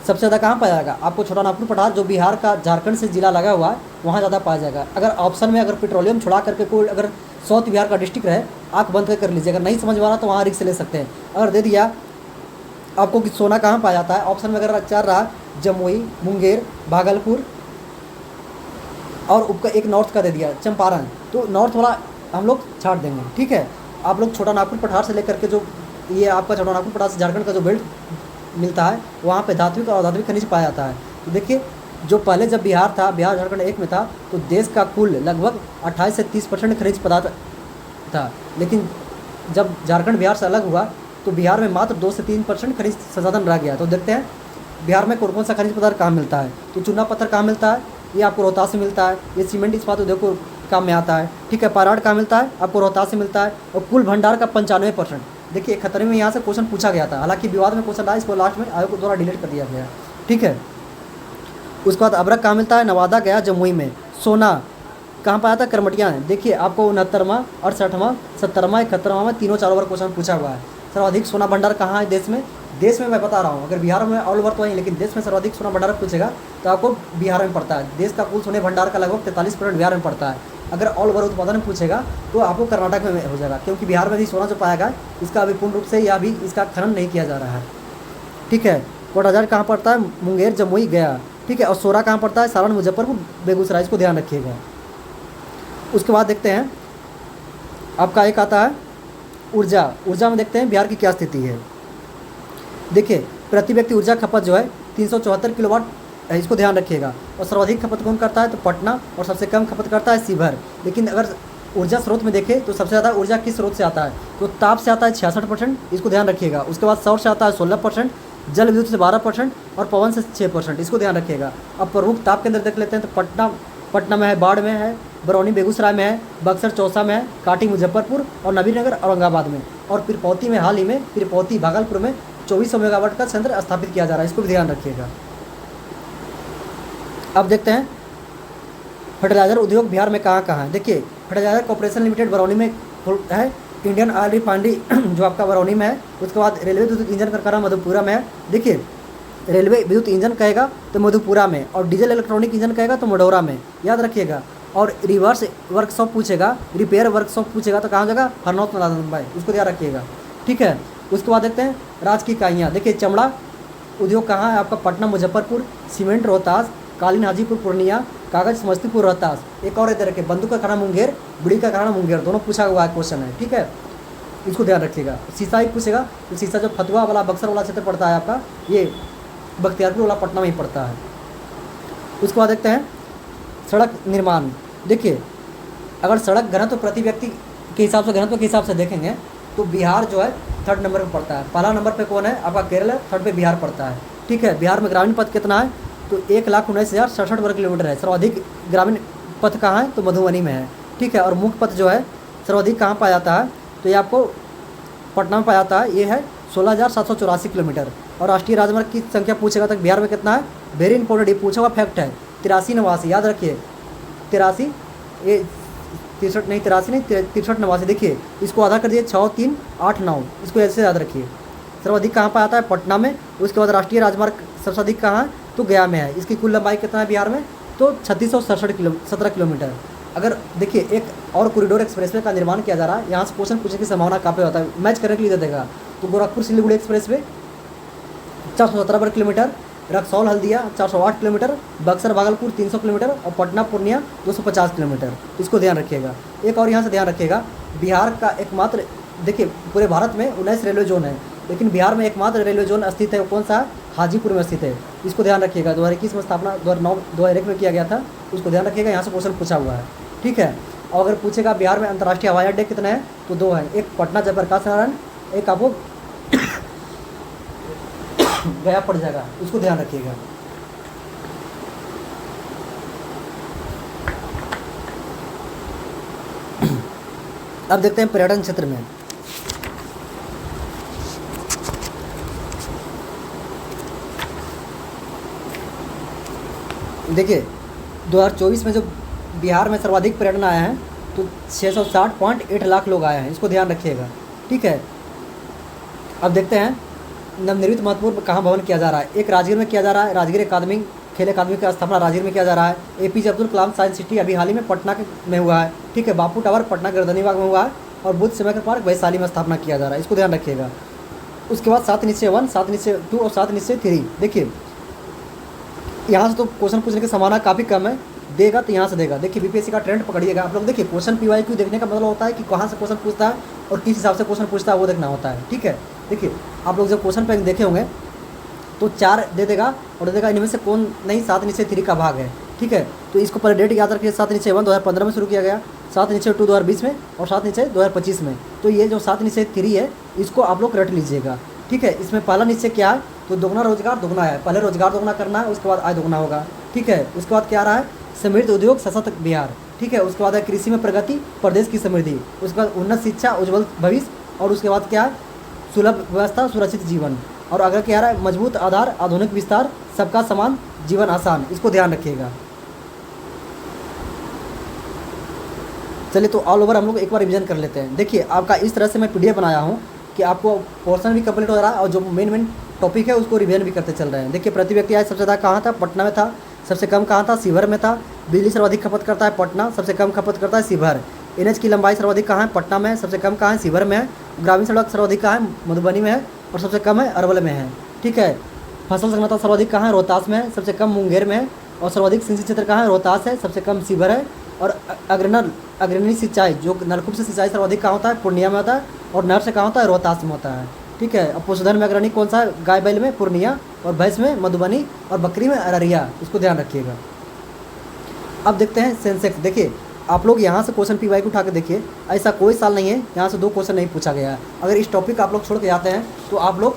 Speaker 1: सबसे ज़्यादा कहाँ पाया जाएगा? आपको छोटा नागपुर पठार जो बिहार का झारखंड से जिला लगा हुआ है वहाँ ज़्यादा पाया जाएगा। अगर ऑप्शन में अगर पेट्रोलियम छुड़ा करके कोई अगर साउथ बिहार का डिस्ट्रिक्ट रहे, आँख बंद कर लीजिए। अगर नहीं समझ में आ रहा तो वहाँ रिक्स ले सकते हैं। अगर दे दिया आपको कि सोना कहाँ पाया जाता है, ऑप्शन में अगर चल रहा जमुई, मुंगेर, भागलपुर और उपका एक नॉर्थ का दे दिया चंपारण, तो नॉर्थ वाला हम लोग छाड़ देंगे, ठीक है। आप लोग छोटा नागपुर पठार से लेकर के जो ये आपका छोटा नागपुर पठार से झारखंड का जो बेल्ट मिलता है वहाँ पे धात्विक और अधात्विक खनिज पाया जाता है। तो देखिए जो पहले जब बिहार था, बिहार झारखंड एक में था, तो देश का कुल लगभग 28 से 30% खनिज पदार्थ था। लेकिन जब झारखंड बिहार से अलग हुआ तो बिहार में मात्र 2 से 3% खनिज संसाधन रह गया। तो देखते हैं बिहार में कौन कौन सा खनिज पदार्थ कहाँ मिलता है। तो चूना पत्थर कहाँ मिलता है? ये आपको रोहतास से मिलता है। ये सीमेंट इस्पात उद्योग को काम में आता है, ठीक है। पाराड़ कहाँ मिलता है? आपको रोहतास से मिलता है। और कुल भंडार का 95%। देखिए 71 में यहाँ से क्वेश्चन पूछा गया था, हालांकि विवाद में क्वेश्चन आया, इसको लास्ट में आयोग द्वारा डिलीट कर दिया गया, ठीक है। उसके बाद अबरक कहाँ मिलता है? नवादा, गया, जमुई में। सोना कहाँ पाया था? करमटिया में। देखिए आपको 69वां, 68वां, 70वां, 71वां में तीनों 4 ओवर क्वेश्चन पूछा हुआ है। सर्वाधिक सोना भंडार कहाँ है देश में? देश में मैं बता रहा हूँ, अगर बिहार में ऑल ओवर तो नहीं, लेकिन देश में सर्वाधिक सोना भंडार पूछेगा तो आपको बिहार में पड़ता है। देश का कुल सोने भंडार का लगभग 43% बिहार में पड़ता है। अगर ऑल ओवर उत्पादन में पूछेगा तो आपको कर्नाटक में हो जाएगा, क्योंकि बिहार में भी सोना जो पाया गया इसका अभी पूर्ण रूप से या भी इसका खनन नहीं किया जा रहा है। ठीक है, कोटाजार कहाँ पड़ता है? मुंगेर, जमुई, गया। ठीक है, और सोरा कहाँ पड़ता है? सारण, मुजफ्फरपुर, बेगूसराय। इसको ध्यान रखिएगा। उसके बाद देखते हैं आपका एक आता है ऊर्जा। ऊर्जा में देखते हैं बिहार की क्या स्थिति है। देखिए, प्रति व्यक्ति ऊर्जा खपत जो है 374 किलोवाट है, इसको ध्यान रखिएगा। और सर्वाधिक खपत कौन करता है? तो पटना, और सबसे कम खपत करता है शिवहर। लेकिन अगर ऊर्जा स्रोत में देखें तो सबसे ज़्यादा ऊर्जा किस स्रोत से आता है? तो ताप से आता है 66%, इसको ध्यान रखिएगा। उसके बाद सौर से आता है 16%, जल विद्युत से 12% और पवन से 6%, इसको ध्यान रखिएगा। अब प्रमुख ताप केंद्र देख लेते हैं तो पटना में है, बाढ़ में है, बरौनी बेगूसराय में है, बक्सर चौसा में है, काटी मुजफ्फरपुर और नबीनगर औरंगाबाद में, और पिरपौती में हाल ही में पिरपौती भागलपुर में 2400 मेगावाट का संयंत्र स्थापित किया जा रहा है, इसको भी ध्यान रखिएगा। अब देखते हैं फर्टिलाइजर उद्योग बिहार में कहाँ कहाँ है। देखिए, फर्टिलाइजर कॉर्पोरेशन लिमिटेड बरौनी में है, इंडियन ऑयल रिफाइनरी जो आपका बरौनी में है। उसके बाद रेलवे विद्युत इंजन कारखाना मधुपुरा में है। देखिए, रेलवे विद्युत इंजन कहेगा तो मधुपुरा में, और डीजल इलेक्ट्रॉनिक इंजन कहेगा तो मडौरा में, याद रखिएगा। और रिवर्स वर्कशॉप पूछेगा, रिपेयर वर्कशॉप पूछेगा तो कहाँ जगह? हरनौत नारायण, इसको ध्यान रखिएगा। ठीक है, उसके बाद देखते हैं राज्य की इकाइयाँ। देखिए, चमड़ा उद्योग कहाँ है आपका? पटना, मुजफ्फरपुर, सीमेंट रोहतास, कालीन हाजीपुर पूर्णिया, कागज समस्तीपुर रोहतास। एक और इधर रखे, बंदूक का कारखाना मुंगेर, बीड़ी का कारखाना मुंगेर, दोनों पूछा हुआ क्वेश्चन है। ठीक है, इसको ध्यान रखिएगा। शीशा ही पूछेगा तो शीशा जो फतुहा वाला बक्सर वाला क्षेत्र पड़ता है आपका, ये बख्तियारपुर वाला पटना में ही पड़ता है। उसके बाद देखते हैं सड़क निर्माण। देखिए, अगर सड़क घनत्व प्रति व्यक्ति के हिसाब से, घनत्व के हिसाब से देखेंगे तो बिहार जो है 3rd नंबर पर पड़ता है। पहला नंबर पे कौन है? आपका केरल है, 3rd पे बिहार पड़ता है। ठीक है, बिहार में ग्रामीण पथ कितना है? तो 1,19,067 वर्ग किलोमीटर है। सर्वाधिक ग्रामीण पथ कहाँ है? तो मधुबनी में है। ठीक है, और मुख्य पथ जो है सर्वाधिक कहाँ पाया जाता है? तो ये आपको पटना में पाया जाता है, ये है 16,784 किलोमीटर। और राष्ट्रीय राजमार्ग की संख्या पूछेगा तक बिहार में कितना है? वेरी इंपॉर्टेंट, ये पूछा हुआ फैक्ट है। 83 89, याद रखिए 83, ये 63 नहीं, 83 नहीं, 63 89। देखिए, इसको आधा कर दिए 6 3 8 9, इसको ऐसे याद रखिए। सर्वाधिक कहाँ पाया जाता है? पटना में। उसके बाद राष्ट्रीय राजमार्ग सबसे अधिक कहाँ है? तो गया में है। इसकी कुल लंबाई कितना है बिहार में? तो 3667 किलोमीटर। अगर देखिए, एक और कॉरिडोर एक्सप्रेसवे का निर्माण किया जा रहा है, यहाँ से क्वेश्चन पूछने की संभावना काफ़ी होता है, मैच करने के लिए दे देगा। तो गोरखपुर सिलीगुड़ी एक्सप्रेसवे 417 वर्ग kilometre, Raxaul Haldia 408 kilometre, Buxar Bhagalpur 300 kilometre और पटना पूर्णिया 250 किलोमीटर, इसको ध्यान रखिएगा। एक और यहाँ से ध्यान रखिएगा, बिहार का एकमात्र, देखिए पूरे भारत में 19 रेलवे जोन है, लेकिन बिहार में एकमात्र रेलवे जोन स्थित है, कौन सा है? हाजीपुर में स्थित है। इसको ध्यान रखिएगा। 2021 में स्थापना 2001 में किया गया था, उसको ध्यान रखिएगा, यहाँ से क्वेश्चन पूछा हुआ है। ठीक है, और अगर पूछेगा बिहार में अंतर्राष्ट्रीय हवाई अड्डे कितने हैं? तो 2 हैं, एक पटना जयप्रकाश नारायण, एक आपको गया पड़ जाएगा, उसको ध्यान रखिएगा। अब देखते हैं पर्यटन क्षेत्र में। देखिए, 2024 में जो बिहार में सर्वाधिक पर्यटन आया है तो 660.8 लाख लोग आए हैं, इसको ध्यान रखिएगा। ठीक है, अब देखते हैं नवनिर्मित महत्वपूर्ण कहाँ भवन किया जा रहा है। एक राजगीर में किया जा रहा है, राजगीर अकादमी, खेल अकादमी का स्थापना राजगीर में किया जा रहा है। APJ Abdul Kalam science city अभी हाल ही में पटना में हुआ है। ठीक है, बापू टावर पटना गर्दनी बाग में हुआ है, और बुद्ध स्मारक पार्क वैशाली में स्थापना किया जा रहा है, इसको ध्यान रखिएगा। उसके बाद 7 निश्चय 1, 7 निश्चय 2 और 7 निश्चय 3। देखिए, यहाँ से तो क्वेश्चन पूछने की संभावना काफ़ी कम है, देगा तो यहाँ से देगा। देखिए, BPSC का ट्रेंड पकड़िएगा आप लोग। देखिए, क्वेश्चन PYQ देखने का मतलब होता है कि कहाँ से क्वेश्चन पूछता है और किस हिसाब से क्वेश्चन पूछता है, वो देखना होता है। ठीक है, देखिए आप लोग जब क्वेश्चन बैंक देखे होंगे तो 4 दे देगा और दे देगा इनमें से कौन नहीं 7 निश्चय 3 का भाग है। ठीक है, तो इसको पहले डेट याद रखिए। 7 निश्चय 1 2015 में शुरू किया गया, 7 निश्चय 2 2020 में, और 7 निश्चय 2025 में। तो ये जो 7 निश्चय 3 है, इसको आप लोग रट लीजिएगा। ठीक है, इसमें पहला निश्चय क्या है? तो दोगुना रोजगार दोगुना है, पहले रोजगार दोगुना करना है, उसके बाद आय दोगुना होगा। ठीक है, उसके बाद क्या आ रहा है? समृद्ध उद्योग सशक्त बिहार। ठीक है, उसके बाद है कृषि में प्रगति, प्रदेश की समृद्धि। उसके बाद उन्नत शिक्षा, उज्ज्वल भविष्य, और उसके बाद क्या है? सुलभ व्यवस्था, सुरक्षित जीवन। और अगर क्या आ रहा है? मजबूत आधार, आधुनिक विस्तार, सबका समान जीवन आसान, इसको ध्यान रखिएगा। चलिए, तो ऑल ओवर हम लोग एक बार रिवीजन कर लेते हैं। देखिए, आपका इस तरह से मैं PDF बनाया हूँ कि आपको पोर्शन भी कंप्लीट हो रहा है और जो मेन टॉपिक है उसको रिवीजन भी करते चल रहे हैं। देखिए, प्रति व्यक्ति आज सबसे ज़्यादा कहाँ था? पटना में था। सबसे कम कहाँ था? शिवहर में था। बिजली सर्वाधिक खपत करता है पटना, सबसे कम खपत करता है शिवहर। एनएच की लंबाई सर्वाधिक कहाँ है? पटना में है, सबसे कम कहाँ है? शिवहर में है। ग्रामीण सड़क सर्वाधिक कहाँ है? मधुबनी में है और सबसे कम है अरवल में है। ठीक है। फसल संघनता सर्वाधिक कहाँ है? रोहतास में है, सबसे कम मुंगेर में है और सर्वाधिक सिंचित क्षेत्र कहाँ है? रोहतास है, सबसे कम शिवहर है। और अग्रणी सिंचाई जो नलकूप से सिंचाई सर्वाधिक कहाँ होता है? पूर्णिया में होता है और नहर से कहाँ होता है? रोहतास में होता है। ठीक है। अब पशुधन में अग्रणी कौन सा है? गाय बैल में पूर्णिया और भैंस में मधुबनी और बकरी में अररिया, इसको ध्यान रखिएगा। अब देखते हैं सेंसेक्स। देखिए आप लोग यहाँ से क्वेश्चन पीवाई को उठा के देखिए, ऐसा कोई साल नहीं है यहाँ से 2 क्वेश्चन नहीं पूछा गया है। अगर इस टॉपिक आप लोग छोड़ के जाते हैं तो आप लोग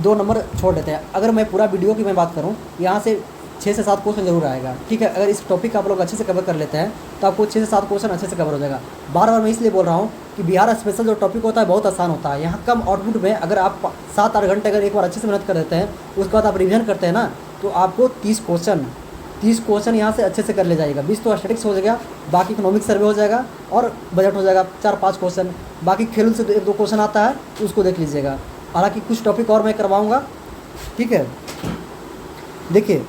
Speaker 1: 2 नंबर छोड़ देते हैं। अगर मैं पूरा वीडियो की मैं बात करूँ, यहाँ से 6 से 7 क्वेश्चन जरूर आएगा। ठीक है। अगर इस टॉपिक आप लोग अच्छे से कवर कर लेते हैं तो आपको 6 से 7 क्वेश्चन अच्छे से कवर हो जाएगा। बार बार मैं इसलिए बोल रहा हूँ कि बिहार स्पेशल जो टॉपिक होता है बहुत आसान होता है। यहाँ कम आउटपुट में अगर आप 7-8 घंटे अगर एक बार अच्छे से मेहनत कर देते हैं, उसके बाद आप रिविजन करते हैं ना, तो आपको 30 क्वेश्चन यहाँ से अच्छे से कर ले जाएगा। 20 तो स्टैटिक्स हो जाएगा, बाकी इकोनॉमिक सर्वे हो जाएगा और बजट हो जाएगा 4-5 क्वेश्चन। बाकी खेल से 1-2 क्वेश्चन आता है तो उसको देख लीजिएगा। हालांकि कुछ टॉपिक और मैं करवाऊँगा। ठीक है। देखिए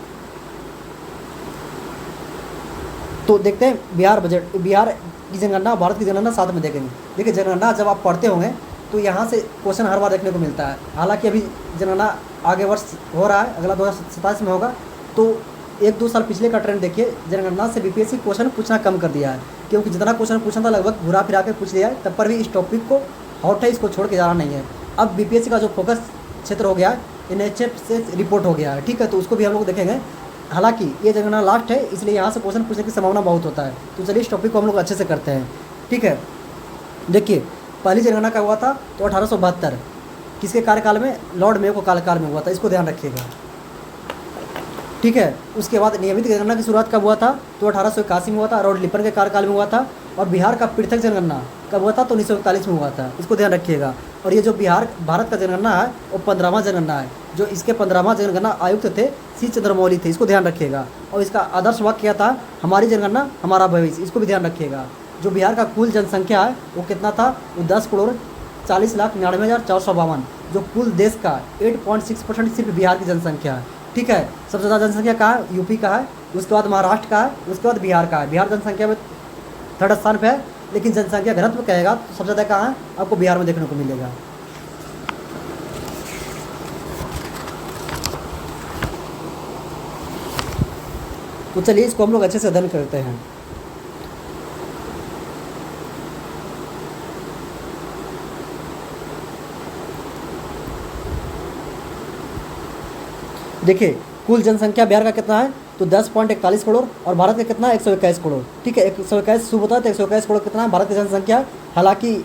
Speaker 1: तो देखते हैं बिहार बजट, बिहार की जनगणना, भारत की जनगणना साथ में देखेंगे। देखिए जनगणना जब आप पढ़ते होंगे तो यहाँ से क्वेश्चन हर बार देखने को मिलता है। हालांकि अभी जनगणना आगे वर्ष हो रहा है, अगला 2027 में होगा, तो 1-2 साल पिछले का ट्रेंड देखिए, जनगणना से बीपीएससी क्वेश्चन पूछना कम कर दिया है, क्योंकि जितना क्वेश्चन पूछना था लगभग घुरा फिरा के पूछ लिया है। तब पर भी इस टॉपिक को हॉट है, इसको छोड़ के जाना नहीं है। अब बीपीएससी का जो फोकस क्षेत्र हो गया है एनएचएफ से रिपोर्ट हो गया है। ठीक है। तो उसको भी हम लोग देखेंगे। हालांकि ये जनगणना लास्ट है, इसलिए यहाँ से क्वेश्चन पूछने की संभावना बहुत होता है। तो चलिए इस टॉपिक को हम लोग अच्छे से करते हैं। ठीक है। देखिए पहली जनगणना का हुआ था तो 1872, किसके कार्यकाल में? लॉर्ड मेयो के कार्यकाल में हुआ था, इसको ध्यान रखिएगा। ठीक है। उसके बाद नियमित जनगणना की शुरुआत कब हुआ था? तो 1881 में हुआ था, लॉर्ड लिपन के कार्यकाल में हुआ था। और बिहार का पृथक जनगणना कब हुआ था? तो 1941 में हुआ था, इसको ध्यान रखिएगा। और ये जो भारत का जनगणना है वो 15वां जनगणना है। जो इसके 15वां जनगणना आयुक्त थे सी चंद्रमौली थे, इसको ध्यान रखिएगा। और इसका आदर्श वाक्य क्या था? हमारी जनगणना हमारा भविष्य, इसको भी ध्यान रखिएगा। जो बिहार का कुल जनसंख्या है वो कितना था? वो 10,40,99,452। जो कुल देश का 8.6% सिर्फ बिहार की जनसंख्या है। ठीक है। सबसे ज़्यादा जनसंख्या कहाँ है? यूपी का है, उसके बाद महाराष्ट्र का है, उसके बाद बिहार का है। बिहार जनसंख्या में 3rd स्थान पे है, लेकिन जनसंख्या घनत्व कहेगा तो सबसे ज़्यादा कहाँ है? आपको बिहार में देखने को मिलेगा। तो चलिए इसको हम लोग अच्छे से अध्ययन करते हैं। देखिए कुल जनसंख्या बिहार का कितना है? तो 10.41 करोड़ और भारत का कितना है? 121 करोड़। ठीक है। 121 सुबह होता है तो 121 करोड़ कितना है भारत की जनसंख्या। हालांकि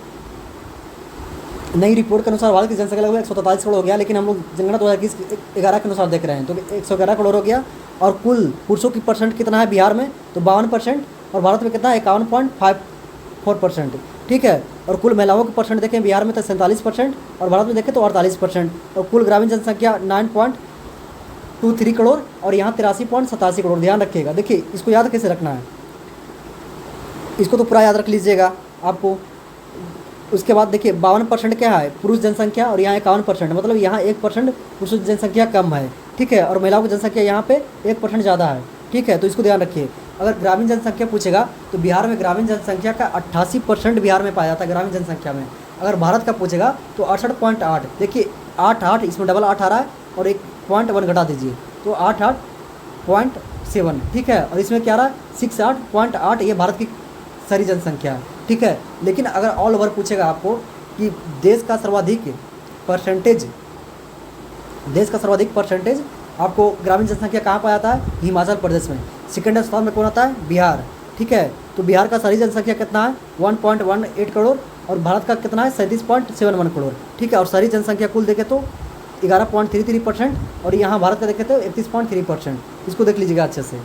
Speaker 1: नई रिपोर्ट के अनुसार भारत की जनसंख्या लगभग 143 करोड़ हो गया, लेकिन हम लोग जनगणना 2011 के अनुसार देख रहे हैं तो 111 करोड़ हो गया। और कुल पुरुषों की परसेंट कितना है बिहार में? तो 52% और भारत में कितना है? 51.54%। ठीक है। और कुल महिलाओं की परसेंट देखें बिहार में तो 47% और भारत में देखें तो 48%। और कुल ग्रामीण जनसंख्या 9.23 करोड़ और यहाँ 83.87 करोड़। ध्यान रखिएगा। देखिए इसको याद कैसे रखना है, इसको तो पूरा याद रख लीजिएगा आपको। उसके बाद देखिए 52% क्या है? पुरुष जनसंख्या और यहाँ 51%, मतलब यहाँ 1% पुरुष जनसंख्या कम है। ठीक है। और महिलाओं की जनसंख्या यहाँ पे 1% ज़्यादा है। ठीक है। तो इसको ध्यान रखिए। अगर ग्रामीण जनसंख्या पूछेगा तो बिहार में ग्रामीण जनसंख्या का 88% बिहार में पाया जाता है ग्रामीण जनसंख्या में। अगर भारत का पूछेगा तो 68.8। देखिए 8 इसमें डबल 8 आ रहा है और 1.1 घटा दीजिए तो 88.7। ठीक है। और इसमें क्या आ रहा है? 68.8, ये भारत की सारी जनसंख्या है। ठीक है। लेकिन अगर ऑल ओवर पूछेगा आपको कि देश का सर्वाधिक परसेंटेज आपको ग्रामीण जनसंख्या कहाँ पाया जाता है? हिमाचल प्रदेश में। सेकेंड स्थान में कौन आता है? बिहार। ठीक है। तो बिहार का सारी जनसंख्या कितना है? 1.18 करोड़ और भारत का कितना है? 37.71 करोड़। ठीक है। और सारी जनसंख्या कुल देखें तो 11.33% और यहाँ भारत का देखें तो 31.3%। इसको देख लीजिएगा अच्छे से।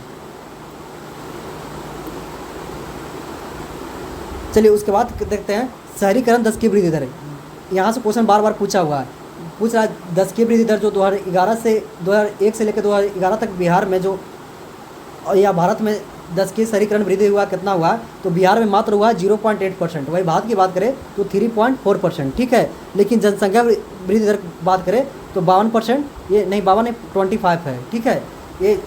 Speaker 1: चलिए उसके बाद देखते हैं शहरीकरण 10 की वृद्धि दर। यहाँ से क्वेश्चन बार बार पूछ रहा है 10 की वृद्धि दर जो 2001 से लेकर 2011 तक बिहार में जो या भारत में 10 की शहरीकरण वृद्धि हुआ कितना हुआ? तो बिहार में मात्र हुआ 0.8%। वही भारत की बात करें तो 3.4%। ठीक है। लेकिन जनसंख्या वृद्धि दर बात करें तो 52%, ये नहीं 52 नहीं 25 है। ठीक है। ये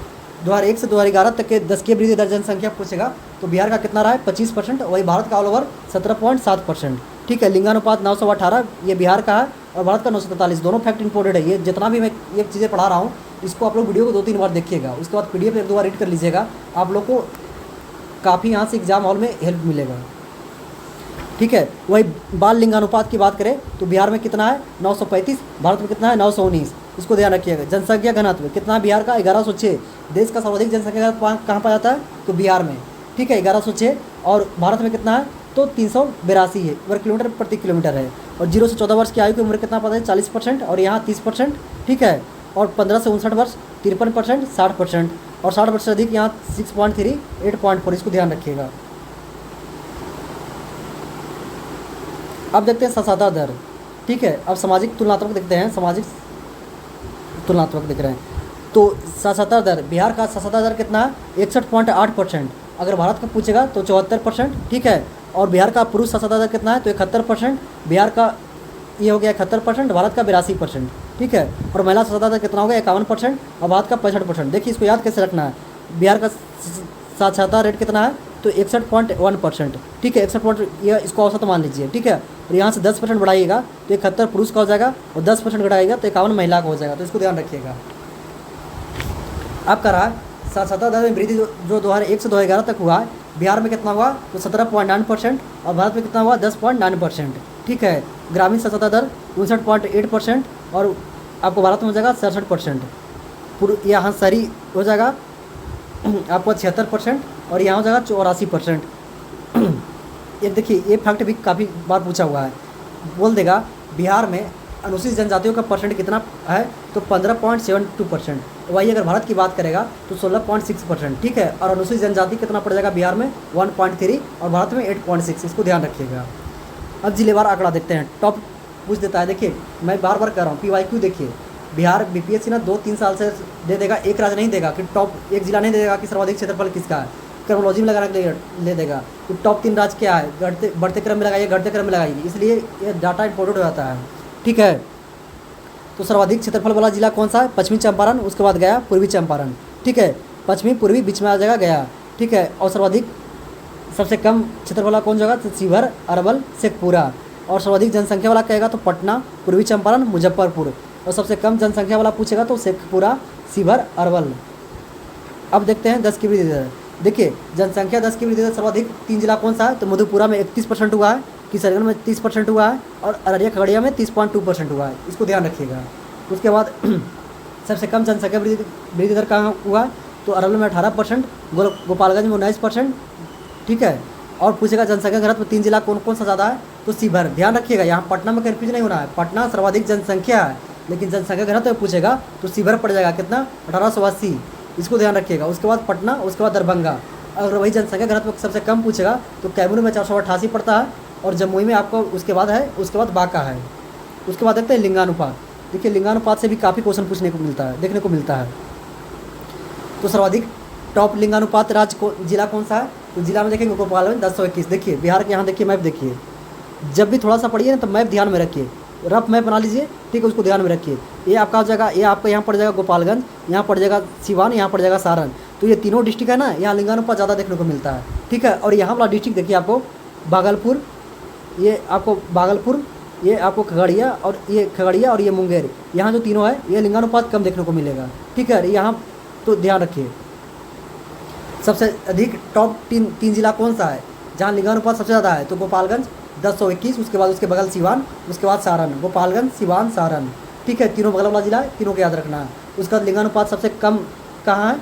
Speaker 1: 2001 से 2011 तक के 10 की वृद्धि दर जनसंख्या पूछेगा तो बिहार का कितना रहा है 25%, वही भारत का ऑल ओवर 17.7%। ठीक है, लिंगानुपात 918 ये बिहार का है और भारत का 943, दोनों फैक्ट इंपोर्टेड है। ये जितना भी मैं ये चीज़ें पढ़ा रहा हूँ इसको आप लोग वीडियो को 2-3 बार देखिएगा, उसके बाद PDF एक दो बार रीड कर लीजिएगा, आप लोग को काफ़ी यहाँ से एग्जाम हॉल में हेल्प मिलेगा। ठीक है, वही बाल लिंगानुपात की बात करें तो बिहार में कितना है 935, भारत में कितना है 919, इसको ध्यान रखिएगा। जनसंख्या घनत्व कितना है बिहार का 1106, देश का सर्वाधिक जनसंख्या घनत्व कहाँ पाया जाता है तो बिहार में। ठीक है, 1106, और भारत में कितना है तो 382 है वर्ग किलोमीटर प्रति किलोमीटर है। और 0 से 14 वर्ष की आयु की उम्र कितना पता है 40%, और यहाँ 30%। ठीक है, और 15 से 59 वर्ष 53%, 60%, और 60 वर्ष से अधिक यहाँ 6.3, 8.4, इसको ध्यान रखिएगा। अब देखते हैं साक्षरता दर। ठीक है, अब सामाजिक तुलनात्मक देखते हैं, सामाजिक तुलनात्मक देख रहे हैं तो साक्षरता दर, बिहार का साक्षरता दर कितना है 61.8%, अगर भारत का पूछेगा तो 74%। ठीक है, और बिहार का पुरुष साक्षरता दर कितना है तो 71%, बिहार का ये हो गया 71%, भारत का 82%। ठीक है, और महिला साक्षरता दर कितना हो गया 51%, और भारत का 65%। देखिए इसको याद कैसे रखना है, बिहार का साक्षरता रेट कितना है तो 61.1%। ठीक है, 61 यह इसको औसत मान लीजिए। ठीक है, और यहाँ से 10% बढ़ाइएगा तो 71 पुरुष का हो जाएगा, और 10% घटाइएगा तो 51 महिला का हो जाएगा, तो इसको ध्यान रखिएगा। अब रहा साक्षरता दर में वृद्धि जो 2001 से 2011 तक हुआ है, बिहार में कितना हुआ तो 17.9%, और भारत में कितना हुआ 10.9%। ठीक है, ग्रामीण साक्षरता दर 59.8%, और आपको भारत में हो जाएगा 67%, यहाँ शहरी हो जाएगा आपको 76%, और यहाँ हो जाएगा 84%। ये देखिए ये फैक्ट भी काफ़ी बार पूछा हुआ है, बोल देगा बिहार में अनुसूचित जनजातियों का परसेंट कितना है तो 15.72%, वही अगर भारत की बात करेगा तो 16.6%। ठीक है, और अनुसूचित जनजाति कितना पड़ जाएगा बिहार में 1.3 और भारत में 8.6, इसको ध्यान रखिएगा। अब जिलेवार आंकड़ा देखते हैं, टॉप पूछ देता है। देखिए मैं बार बार कह रहा हूँ PYQ देखिए, बिहार BPSC ना 2-3 साल से दे देगा, एक राज्य नहीं देगा कि टॉप एक जिला नहीं देगा कि सर्वाधिक क्षेत्रफल किसका है, क्रमोलॉजी में लगाने के लिए ले देगा कि टॉप 3 राज्य क्या है, बढ़ते क्रम में लगाइए, घटते क्रम में लगाइए, इसलिए ये डाटा इंपॉर्टेंट हो जाता है। ठीक है, तो सर्वाधिक क्षेत्रफल वाला जिला कौन सा है पश्चिमी चंपारण, उसके बाद गया पूर्वी चंपारण। ठीक है, पश्चिमी पूर्वी बीच में आ जाएगा गया। ठीक है, और सर्वाधिक सबसे कम क्षेत्रफल वाला कौन जगह तो शिवहर, अरवल, शेखपुरा, और सर्वाधिक जनसंख्या वाला कहेगा तो पटना, पूर्वी चंपारण, मुजफ्फरपुर, और सबसे कम जनसंख्या वाला पूछेगा तो शेखपुरा, शिवहर, अरवल। अब देखते हैं 10 की वृद्धि दर। देखिए जनसंख्या 10 की वृद्धि दर सर्वाधिक 3 जिला कौन सा है तो मधेपुरा में 31% हुआ है, किशनगंज में 30% हुआ है, और अररिया खगड़िया में 30.2% हुआ है, इसको ध्यान रखिएगा। उसके बाद सबसे कम जनसंख्या वृद्धि दर कहाँ हुआ है तो अरवल में 18%, गोपालगंज में 19%। ठीक है, और पूछेगा जनसंख्या घनत्व 3 जिला कौन कौन सा ज़्यादा है तो शिवहर। ध्यान रखिएगा, यहाँ पटना में कन्फ्यूज नहीं होना है, पटना सर्वाधिक जनसंख्या है, लेकिन जनसंख्या घनत्व पूछेगा तो शिवहर पड़ जाएगा कितना 1880, इसको ध्यान रखिएगा। उसके बाद पटना, उसके बाद दरभंगा। अगर वही जनसंख्या घनत्व सबसे कम पूछेगा तो कैमूर में 488 पड़ता है, और जमुई में आपको उसके बाद है, उसके बाद बांका है। उसके बाद देखते हैं लिंगानुपात। देखिए लिंगानुपात से भी काफ़ी क्वेश्चन पूछने को मिलता है, देखने को मिलता है। तो सर्वाधिक टॉप लिंगानुपात राज्य को जिला कौन सा है तो जिला में देखेंगे गोपालगंज 1021। देखिए बिहार के यहाँ देखिए मैप, देखिए जब भी थोड़ा सा पढ़िए ना तो मैप ध्यान में रखिए, रफ मैप बना लीजिए। ठीक है, उसको ध्यान में रखिए। ये आपका हो जाएगा, ये आपका यहाँ पड़ जाएगा गोपालगंज, यहाँ पड़ जाएगा सिवान, यहाँ पड़ जाएगा सारण। तो ये तीनों डिस्ट्रिक्ट है ना, यहाँ लिंगानुपात ज़्यादा देखने को मिलता है। ठीक है, और यहाँ वाला डिस्ट्रिक्ट देखिए आपको भागलपुर, ये आपको भागलपुर, ये आपको खगड़िया, और ये मुंगेर, यहाँ जो तीनों है ये लिंगानुपात कम देखने को मिलेगा। ठीक है, यहाँ तो ध्यान रखिए। सबसे अधिक टॉप तीन जिला कौन सा है जहाँ लिंगानुपात सबसे ज़्यादा है तो गोपालगंज 1021, उसके बाद उसके बगल सिवान, उसके बाद सारण, गोपालगंज, सिवान, सारण। ठीक है, तीनों बगल वाला जिला है, तीनों को याद रखना है। उसके बाद लिंगानुपात सबसे कम कहाँ है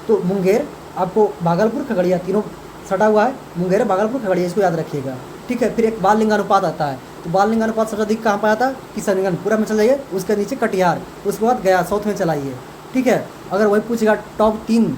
Speaker 1: तो मुंगेर, आपको भागलपुर, खगड़िया, तीनों सटा हुआ है, मुंगेर, भागलपुर, खगड़िया, इसको याद रखिएगा। ठीक है, फिर एक बाल लिंगानुपात आता है, तो बाल लिंगानुपात सबसे अधिक कहाँ पाया था किशनगंज, पूरा में चल जाइए, उसके नीचे कटिहार, उसके बाद गया, साउथ में चलाइए। ठीक है, अगर वही पूछेगा टॉप 3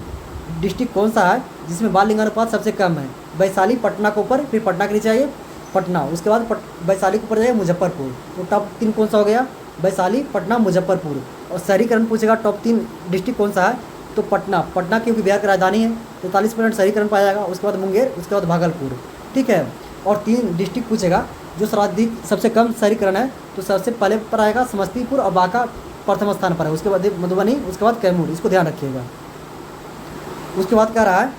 Speaker 1: डिस्ट्रिक्ट कौन सा है जिसमें बाल लिंगानुपात सबसे कम है, वैशाली, पटना के ऊपर, फिर पटना के नीचे आइए पटना, उसके बाद वैशाली के ऊपर जाइए मुजफ्फरपुर। तो टॉप 3 कौन सा हो गया वैशाली, पटना, मुजफ्फरपुर। और शहरीकरण पूछेगा टॉप 3 डिस्ट्रिक्ट कौन सा है तो पटना क्योंकि बिहार की राजधानी है, 43% शहरीकरण पाया जाएगा। उसके बाद मुंगेर, उसके बाद भागलपुर। ठीक है, और 3 डिस्ट्रिक्ट पूछेगा जो सर्वाधिक सबसे कम शहरीकरण है तो सबसे पहले पर आएगा समस्तीपुर, और बांका प्रथम स्थान पर है, उसके बाद मधुबनी, उसके बाद कैमूर, इसको ध्यान रखिएगा। उसके बाद कह रहा है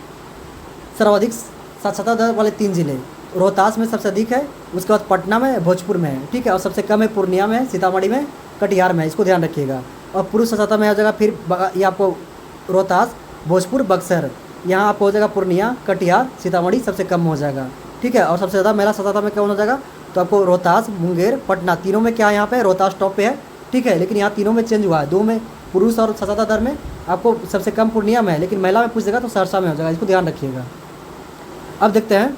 Speaker 1: सर्वाधिक साक्षरता दर वाले 3 जिले, रोहतास में सबसे अधिक है, उसके बाद पटना में, भोजपुर में है, ठीक है, और सबसे कम है पूर्णिया में, सीतामढ़ी में, कटिहार में, इसको ध्यान रखिएगा। और पुरुष साक्षरता में आ जाएगा फिर ये आपको रोहतास, भोजपुर, बक्सर, यहाँ आपको हो जाएगा पूर्णिया, कटिहार, सीतामढ़ी सबसे कम हो जाएगा, ठीक है। और सबसे ज़्यादा महिला साक्षरता में कौन हो जाएगा, तो आपको रोहतास, मुंगेर, पटना, तीनों में क्या है यहाँ पे रोहतास टॉप पे है, ठीक है। लेकिन यहाँ तीनों में चेंज हुआ है, 2 में पुरुष और साक्षरता दर में आपको सबसे कम पूर्णिया में है, लेकिन महिला में पूछ देगा तो सहरसा में हो जाएगा, इसको ध्यान रखिएगा। अब देखते हैं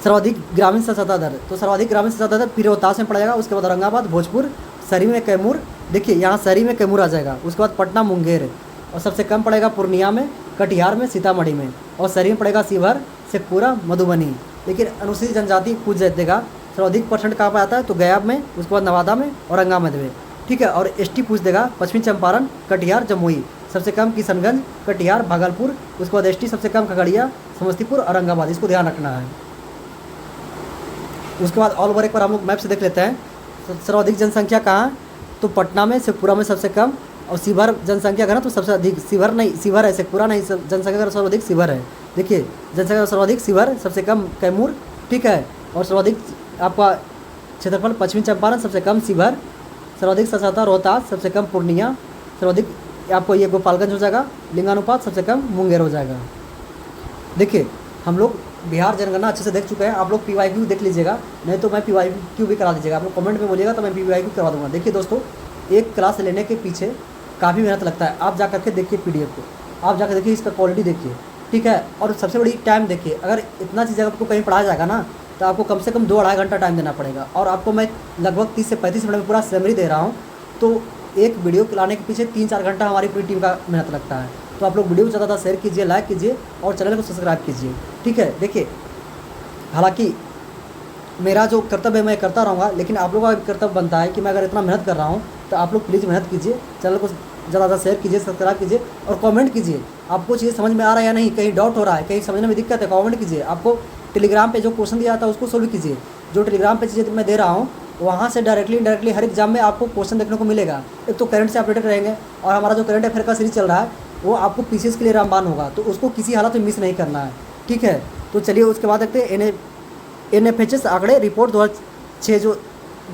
Speaker 1: सर्वाधिक ग्रामीण साक्षरता दर, तो सर्वाधिक ग्रामीण साक्षरता दर फिर रोहतास में पड़ जाएगा, उसके बाद औरंगाबाद, भोजपुर, शहरी में कैमूर, देखिए यहाँ शहरी में कैमूर आ जाएगा, उसके बाद पटना, मुंगेर, और सबसे कम पड़ेगा पूर्णिया में, कटिहार में, सीतामढ़ी में, और शहरी में पड़ेगा शिवहर, शेखपुरा, मधुबनी। लेकिन अनुसूचित जनजाति पूछ देगा सर्वाधिक परसेंट कहाँ पर आता है, तो गया में, उसके बाद नवादा में, औरंगाबाद में, ठीक है। और एसटी पूछ देगा पश्चिमी चंपारण, कटिहार, जमुई, सबसे कम किशनगंज, कटिहार, भागलपुर, उसके बाद एसटी सबसे कम खगड़िया, समस्तीपुर, औरंगाबाद, इसको ध्यान रखना है। उसके बाद ऑल ओवर एक बार हम लोग मैप से देख लेते हैं सर्वाधिक जनसंख्या कहाँ, तो पटना में, शेखपुरा में सबसे कम, और शिवहर जनसंख्या घना तो सबसे अधिक, शिवहर नहीं, शिवहर है, शेखपुरा नहीं, जनसंख्या सर्वाधिक शिवहर है, देखिए जनसंख्या सर्वाधिक शिवहर, सबसे कम कैमूर, ठीक है। और सर्वाधिक आपका क्षेत्रफल पश्चिमी चंपारण, सबसे कम शिवहर, सर्वाधिक साक्षरता रोहतास, सबसे कम पूर्णिया, सर्वाधिक आपको ये गोपालगंज हो जाएगा, लिंगानुपात सबसे कम मुंगेर हो जाएगा। देखिए हम लोग बिहार जनगणना अच्छे से देख चुके हैं, आप लोग PYQ देख लीजिएगा, नहीं तो मैं PYQ भी करा दीजिएगा, आप लोग कमेंट में बोलिएगा तो मैं PYQ करवा दूँगा। देखिए दोस्तों, एक क्लास लेने के पीछे काफ़ी मेहनत लगता है, आप जा करके देखिए PDF को, आप जाकर देखिए इसका क्वालिटी देखिए, ठीक है। और सबसे बड़ी टाइम देखिए, अगर इतना चीज़ आपको कहीं पढ़ाया जाएगा ना तो आपको कम से कम 2-2.5 घंटा टाइम देना पड़ेगा, और आपको मैं लगभग 30 से 35 मिनट में पूरा समरी दे रहा हूँ, तो एक वीडियो लाने के पीछे 3-4 घंटा हमारी पूरी टीम का मेहनत लगता है। तो आप लोग वीडियो को ज़्यादा ज़्यादा शेयर कीजिए, लाइक कीजिए और चैनल को सब्सक्राइब कीजिए, ठीक है। देखिए हालांकि मेरा जो कर्तव्य है मैं करता रहूँगा, लेकिन आप लोगों का कर्तव्य बनता है कि मैं अगर इतना मेहनत कर रहा हूँ तो आप लोग प्लीज़ मेहनत कीजिए, चैनल को ज़्यादा ज़्यादा शेयर कीजिए, सब्सक्राइब कीजिए और कमेंट कीजिए आपको चीज़ समझ में आ रहा है या नहीं, कहीं डाउट हो रहा है, कहीं समझने में दिक्कत है, कमेंट कीजिए। आपको टेलीग्राम पे जो क्वेश्चन दिया था उसको सोल्व कीजिए, जो टेलीग्राम पे चीज़ें मैं दे रहा हूँ वहाँ से डायरेक्टली हर एग्जाम में आपको क्वेश्चन देखने को मिलेगा। एक तो करंट से अपडेटेड रहेंगे, और हमारा जो करंट अफेयर का सीरीज चल रहा है वो आपको PCS के लिए रामबाण होगा, तो उसको किसी हालत में मिस नहीं करना है, ठीक है। तो चलिए उसके बाद देखते हैं NFHS आंकड़े रिपोर्ट 2006 जो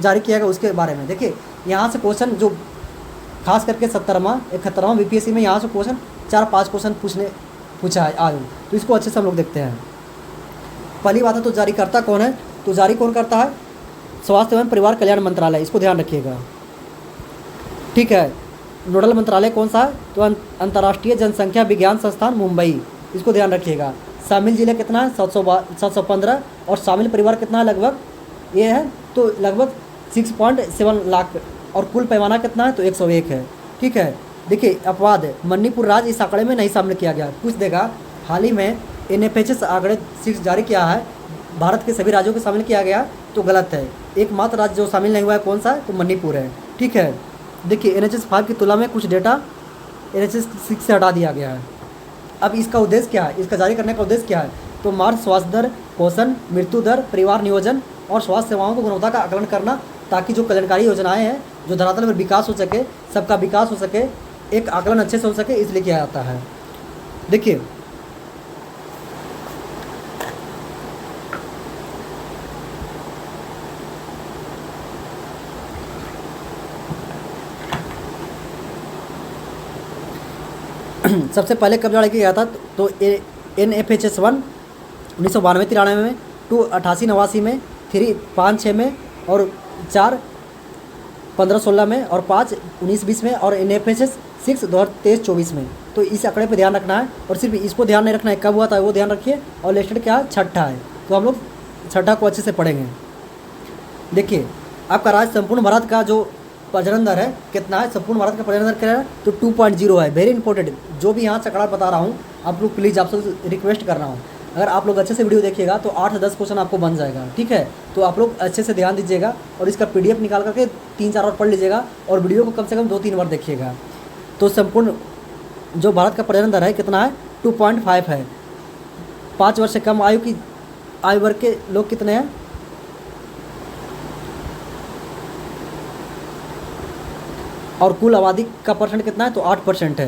Speaker 1: जारी किया गया उसके बारे में। देखिए यहाँ से क्वेश्चन जो खास करके 70वां 71वां BPSC में यहाँ से क्वेश्चन 4-5 क्वेश्चन पूछा है आयु, तो इसको अच्छे से हम लोग देखते हैं। पहली बात है तो जारीकर्ता कौन है, तो जारी कौन करता है, स्वास्थ्य एवं परिवार कल्याण मंत्रालय, इसको ध्यान रखिएगा, ठीक है। नोडल मंत्रालय कौन सा है, तो अंतर्राष्ट्रीय जनसंख्या विज्ञान संस्थान मुंबई, इसको ध्यान रखिएगा। शामिल जिले कितना है 715, और शामिल परिवार कितना है लगभग ये है तो लगभग 6.7 लाख, और कुल पैमाना कितना है तो 101 है, ठीक है। देखिए अपवाद मणिपुर राज्य इस आंकड़े में नहीं शामिल किया गया, पूछ देगा हाल ही में NFHS आंकड़े 6 जारी किया है, भारत के सभी राज्यों को शामिल किया गया तो गलत है, एकमात्र राज्य जो शामिल नहीं हुआ है कौन सा है तो मणिपुर है, ठीक है। देखिए NHS 5 की तुलना में कुछ डेटा NHS 6 से हटा दिया गया है। अब इसका उद्देश्य क्या है, इसका जारी करने का उद्देश्य क्या है, तो मार्च स्वास्थ्य दर, पोषण, मृत्यु दर, परिवार नियोजन और स्वास्थ्य सेवाओं को गुणवत्ता का आकलन करना, ताकि जो कल्याणकारी योजनाएं हैं जो धरातल पर विकास हो सके, सबका विकास हो सके, एक आकलन अच्छे से हो सके, इसलिए किया जाता है। देखिए सबसे पहले कब जारी किया गया था, तो NFHS 1 1992-93 में, 2 88-89 में, 3 5-6 में, और 4 15-16 में, और 5 19-20 में, और NFHS 6 2023-24 में। तो इस आंकड़े पे ध्यान रखना है, और सिर्फ इसको ध्यान नहीं रखना है कब हुआ था वो ध्यान रखिए, और लिस्टेड क्या है छठा है, तो हम लोग छठा को अच्छे से पढ़ेंगे। देखिए आपका राज्य संपूर्ण भारत का जो प्रजनन दर है कितना है, संपूर्ण भारत का प्रजनन दर क्या है तो 2.0 है। वेरी इंपॉर्टेंट, जो भी यहाँ चकड़ा बता रहा हूँ आप लोग प्लीज़ आपसे रिक्वेस्ट कर रहा हूँ, अगर आप लोग अच्छे से वीडियो देखिएगा तो 8 से 10 क्वेश्चन आपको बन जाएगा, ठीक है। तो आप लोग अच्छे से ध्यान दीजिएगा और इसका PDF निकाल करके 3-4 बार पढ़ लीजिएगा, और वीडियो को कम से कम 2-3 बार देखिएगा। तो संपूर्ण जो भारत का प्रजनन दर है कितना है 2.5 है। 5 वर्ष से कम आयु वर्ग के लोग कितने हैं, और कुल आबादी का परसेंट कितना है तो 8% है।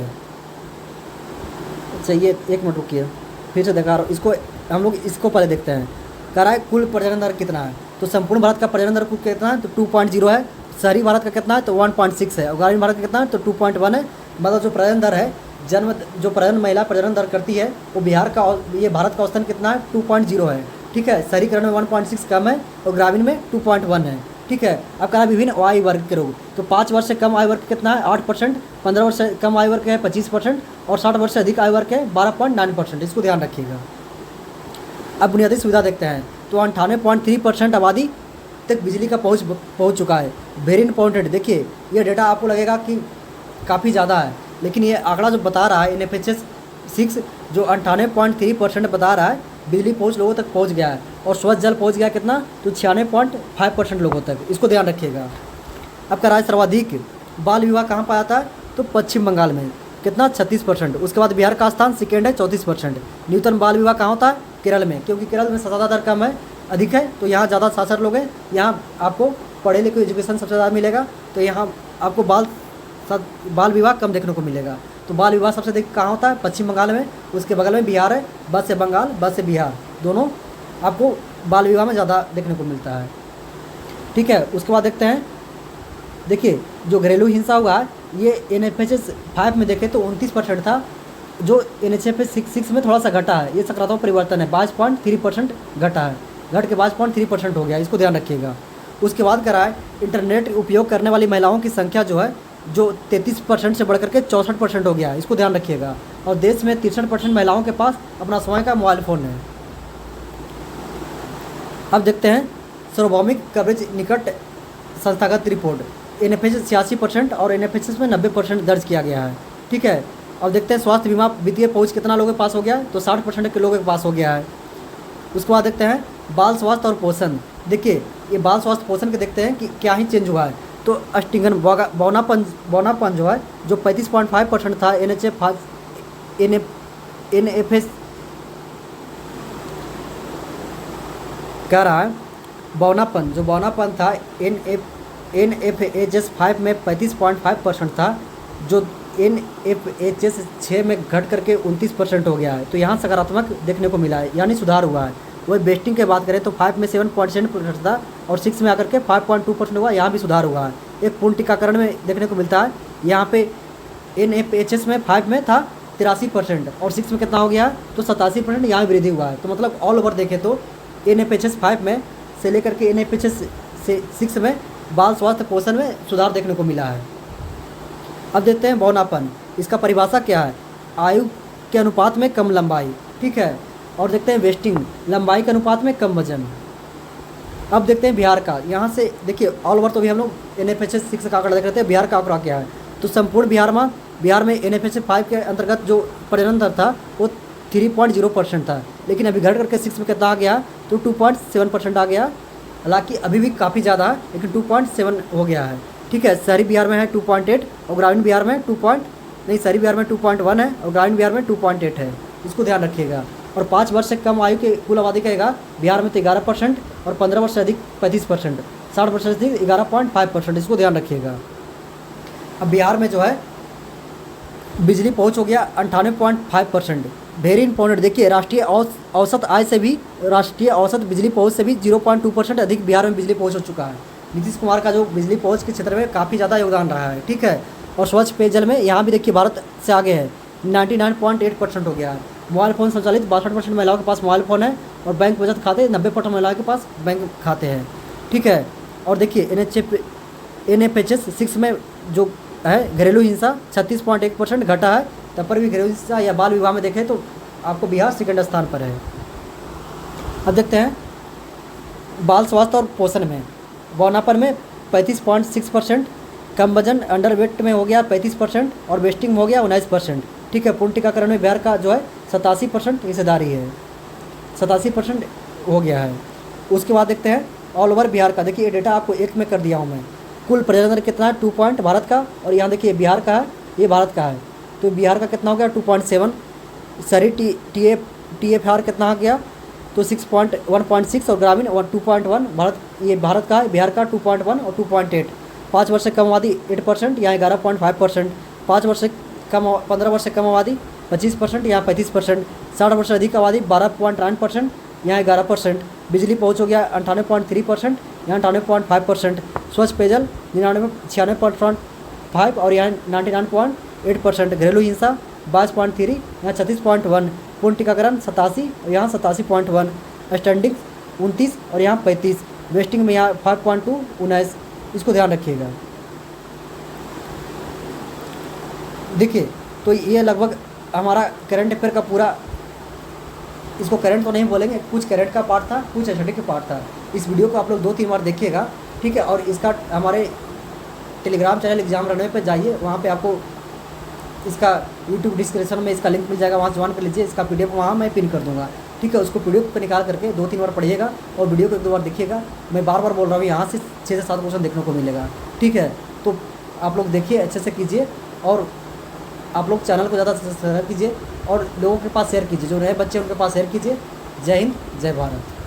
Speaker 1: चाहिए, एक मिनट रुकिए, फिर से दिखा रहा हूँ इसको। हम लोग इसको पहले देखते हैं। कह रहा है कुल प्रजनन दर कितना है, तो संपूर्ण भारत का प्रजनन दर कुल कितना है, तो 2.0 है। शहरी भारत का कितना है, तो 1.6 है। और ग्रामीण भारत का कितना है, तो 2.1 है। मतलब जो प्रजनन दर है, जो प्रजनन महिला प्रजनन दर करती है, वो बिहार का ये भारत का औसतन कितना है, 2.0 है। ठीक है, शहरीकरण में 1.6 कम है और ग्रामीण में 2.1 है। ठीक है, अब कहा विभिन्न आयु वर्ग के रोग, तो 5 वर्ष से कम आयु वर्ग कितना है, 8%, 15 वर्ष से कम आयु वर्ग है 25%, और 60 वर्ष से अधिक आयु वर्ग है 12.9%। इसको ध्यान रखिएगा। अब बुनियादी सुविधा देखते हैं, तो 98.3% आबादी तक बिजली का पहुंच चुका है। वेरी इंपॉर्टेंट, देखिए ये डेटा आपको लगेगा कि काफ़ी ज़्यादा है, लेकिन ये आंकड़ा जो बता रहा है NFHS 6 जो 98.3% बता रहा है बिजली पहुंच लोगों तक पहुंच गया है। और स्वच्छ जल पहुंच गया कितना, तो 96.5% लोगों तक। इसको ध्यान रखिएगा। अब का राज्य सर्वाधिक बाल विवाह कहाँ पाया जाता है, तो पश्चिम बंगाल में, कितना, 36%। उसके बाद बिहार का स्थान सेकेंड है, 34%। न्यूनतम बाल विवाह कहाँ होता है, केरल में, क्योंकि केरल में साक्षरता दर कम है, अधिक है, तो यहाँ ज़्यादा साक्षर लोग हैं। यहाँ आपको पढ़े लिखे एजुकेशन सबसे ज़्यादा मिलेगा, तो यहाँ आपको बाल विवाह कम देखने को मिलेगा। तो बाल विवाह सबसे अधिक कहाँ होता है, पश्चिम बंगाल में। उसके बगल में बिहार है, बस से बंगाल, बस से बिहार, दोनों आपको बाल विवाह में ज़्यादा देखने को मिलता है। ठीक है, उसके बाद देखते हैं, देखिए जो घरेलू हिंसा हुआ है, ये NFHS 5 में देखें तो 29% था, जो NFHS 6 में थोड़ा सा घटा है। ये सकारात्मक परिवर्तन है, 22.3% घटा है, घट के 22.3% हो गया। इसको ध्यान रखिएगा। उसके बाद करा है इंटरनेट उपयोग करने वाली महिलाओं की संख्या जो है, जो 33% से बढ़कर के 64% हो गया है। इसको ध्यान रखिएगा। और देश में 63% महिलाओं के पास अपना स्वयं का मोबाइल फ़ोन है। अब देखते हैं सार्वभौमिक कवरेज निकट संस्थागत रिपोर्ट, NFHS 86% और NFHS में 90% दर्ज किया गया है। ठीक है, अब देखते हैं स्वास्थ्य बीमा वित्तीय पहुंच कितना लोगों के पास हो गया है, तो 60% के लोगों के पास हो गया है। उसके बाद देखते हैं बाल स्वास्थ्य और पोषण। देखिए ये बाल स्वास्थ्य पोषण के देखते हैं कि क्या ही चेंज हुआ है। तो अस्टिंगन बौनापन जो है, जो 35.5% था NFHS कह रहा है, बौनापन था NFHS 5 में 35.5% था, जो NFHS 6 में घट करके 29% हो गया है। तो यहाँ सकारात्मक देखने को मिला है, यानी सुधार हुआ है। वही बेस्टिंग की बात करें तो 5 में 7.7% था और 6 में आकर के 5.2% हुआ, यहाँ भी सुधार हुआ है। एक पूर्ण टीकाकरण में देखने को मिलता है, यहाँ पे NFHS में 5 में था 83% और 6 में कितना हो गया, तो 87%, यहाँ वृद्धि हुआ है। तो मतलब ऑल ओवर देखें तो NFHS 5 में से लेकर के NFHS 6 में बाल स्वास्थ्य पोषण में सुधार देखने को मिला है। अब देखते हैं बौनापन, इसका परिभाषा क्या है, आयु के अनुपात में कम लंबाई। ठीक है, और देखते हैं वेस्टिंग, लंबाई के अनुपात में कम वजन। अब देखते हैं बिहार का, यहाँ से देखिए ऑल ओवर तो भी हम लोग NFHS 6 का आंकड़ा देख रहे थे, बिहार का आंकड़ा क्या है। तो संपूर्ण बिहार में NFHS 5 के अंतर्गत जो प्रजनन दर था वो 3.0% था, लेकिन अभी घट करके 6 में कितना आ गया, तो 2.7% आ गया। हालांकि अभी भी काफ़ी ज़्यादा है, लेकिन 2.7 हो गया है। ठीक है, शहरी बिहार में है 2.8 और ग्रामीण बिहार में शहरी बिहार में 2.1 है और ग्रामीण बिहार में 2.8 है। इसको ध्यान रखिएगा। और 5 वर्ष से कम आयु के कुल आबादी कहेगा बिहार में तो 11% और 15 वर्ष से अधिक 35%, 60 वर्ष से अधिक 11.5%। इसको ध्यान रखिएगा। अब बिहार में जो है बिजली पहुंच हो गया 98.5%। वेरी इंपॉर्टेंट, देखिए राष्ट्रीय औसत बिजली पहुंच से भी 0.2% अधिक बिहार में बिजली पहुंच हो चुका है। नीतीश कुमार का जो बिजली पहुंच के क्षेत्र में काफ़ी ज़्यादा योगदान रहा है। ठीक है, और स्वच्छ पेयजल में यहाँ भी देखिए भारत से आगे है, 99.8% हो गया है। मोबाइल फ़ोन संचालित 62% महिलाओं के पास मोबाइल फ़ोन है और बैंक बचत खाते 90% महिलाओं के पास बैंक खाते हैं। ठीक है, और देखिए NFHS 6 में जो है घरेलू हिंसा 36.1% घटा है, तब पर भी घरेलू हिंसा या बाल विवाह में देखें तो आपको बिहार सेकंड स्थान पर है। अब देखते हैं बाल स्वास्थ्य और पोषण में, बौनापन में 35.6%, कम वजन अंडर वेट में हो गया 35% और वेस्टिंग में हो गया 19%। ठीक है, पूर्ण टीकाकरण में बिहार का जो है 87% हिस्सेदारी है, 87% हो गया है। उसके बाद देखते हैं ऑल ओवर बिहार का, देखिए ये डेटा आपको एक में कर दिया हूँ मैं। कुल प्रजनन दर कितना है, 2 पॉइंट भारत का, और यहाँ देखिए बिहार का है, ये भारत का है, तो बिहार का कितना हो गया 2.7। शहरी TFR कितना आ गया, तो 1.6 और ग्रामीण 2.1। ये भारत का है, बिहार का 2.1 और 2.8। 5 वर्ष से कम आबादी 8%, यहाँ 11.5%। 15 वर्ष से कम आबादी 25%, यहाँ 35%। 60 वर्ष से अधिक आबादी 12.9%, यहाँ 11%। बिजली पहुँच हो गया 98.3%, यहाँ 98.5%। स्वच्छ पेयजल 96.5 और यहाँ 99.8%। घरेलू हिंसा 22.3, यहाँ 36.1। पूर्ण टीकाकरण 87 और यहाँ 87.1। स्टैंडिंग 29 और यहाँ 35। वेस्टिंग में यहाँ 5.2 19। इसको ध्यान रखिएगा। देखिए तो ये लगभग हमारा करंट अफेयर का पूरा, इसको करंट तो नहीं बोलेंगे, कुछ करंट का पार्ट था, कुछ स्टडी का पार्ट था। इस वीडियो को आप लोग 2-3 बार देखिएगा, ठीक है। और इसका हमारे टेलीग्राम चैनल एग्जाम रनवे पे जाइए, वहाँ पे आपको इसका यूट्यूब डिस्क्रिप्शन में इसका लिंक मिल जाएगा, वहाँ ज्वाइन कर लीजिए। इसका PDF वहाँ मैं पिन कर दूँगा, ठीक है। उसको PDF पे निकाल करके 2-3 बार पढ़िएगा और वीडियो को 1-2 बार देखिएगा। मैं बार बार बोल रहा हूँ, यहाँ से 6 से 7 क्वेश्चन देखने को मिलेगा, ठीक है। तो आप लोग देखिए, अच्छे से कीजिए और आप लोग चैनल को ज़्यादा सब्सक्राइब कीजिए और लोगों के पास शेयर कीजिए, जो नए बच्चे हैं उनके पास शेयर कीजिए। जय हिंद, जय भारत।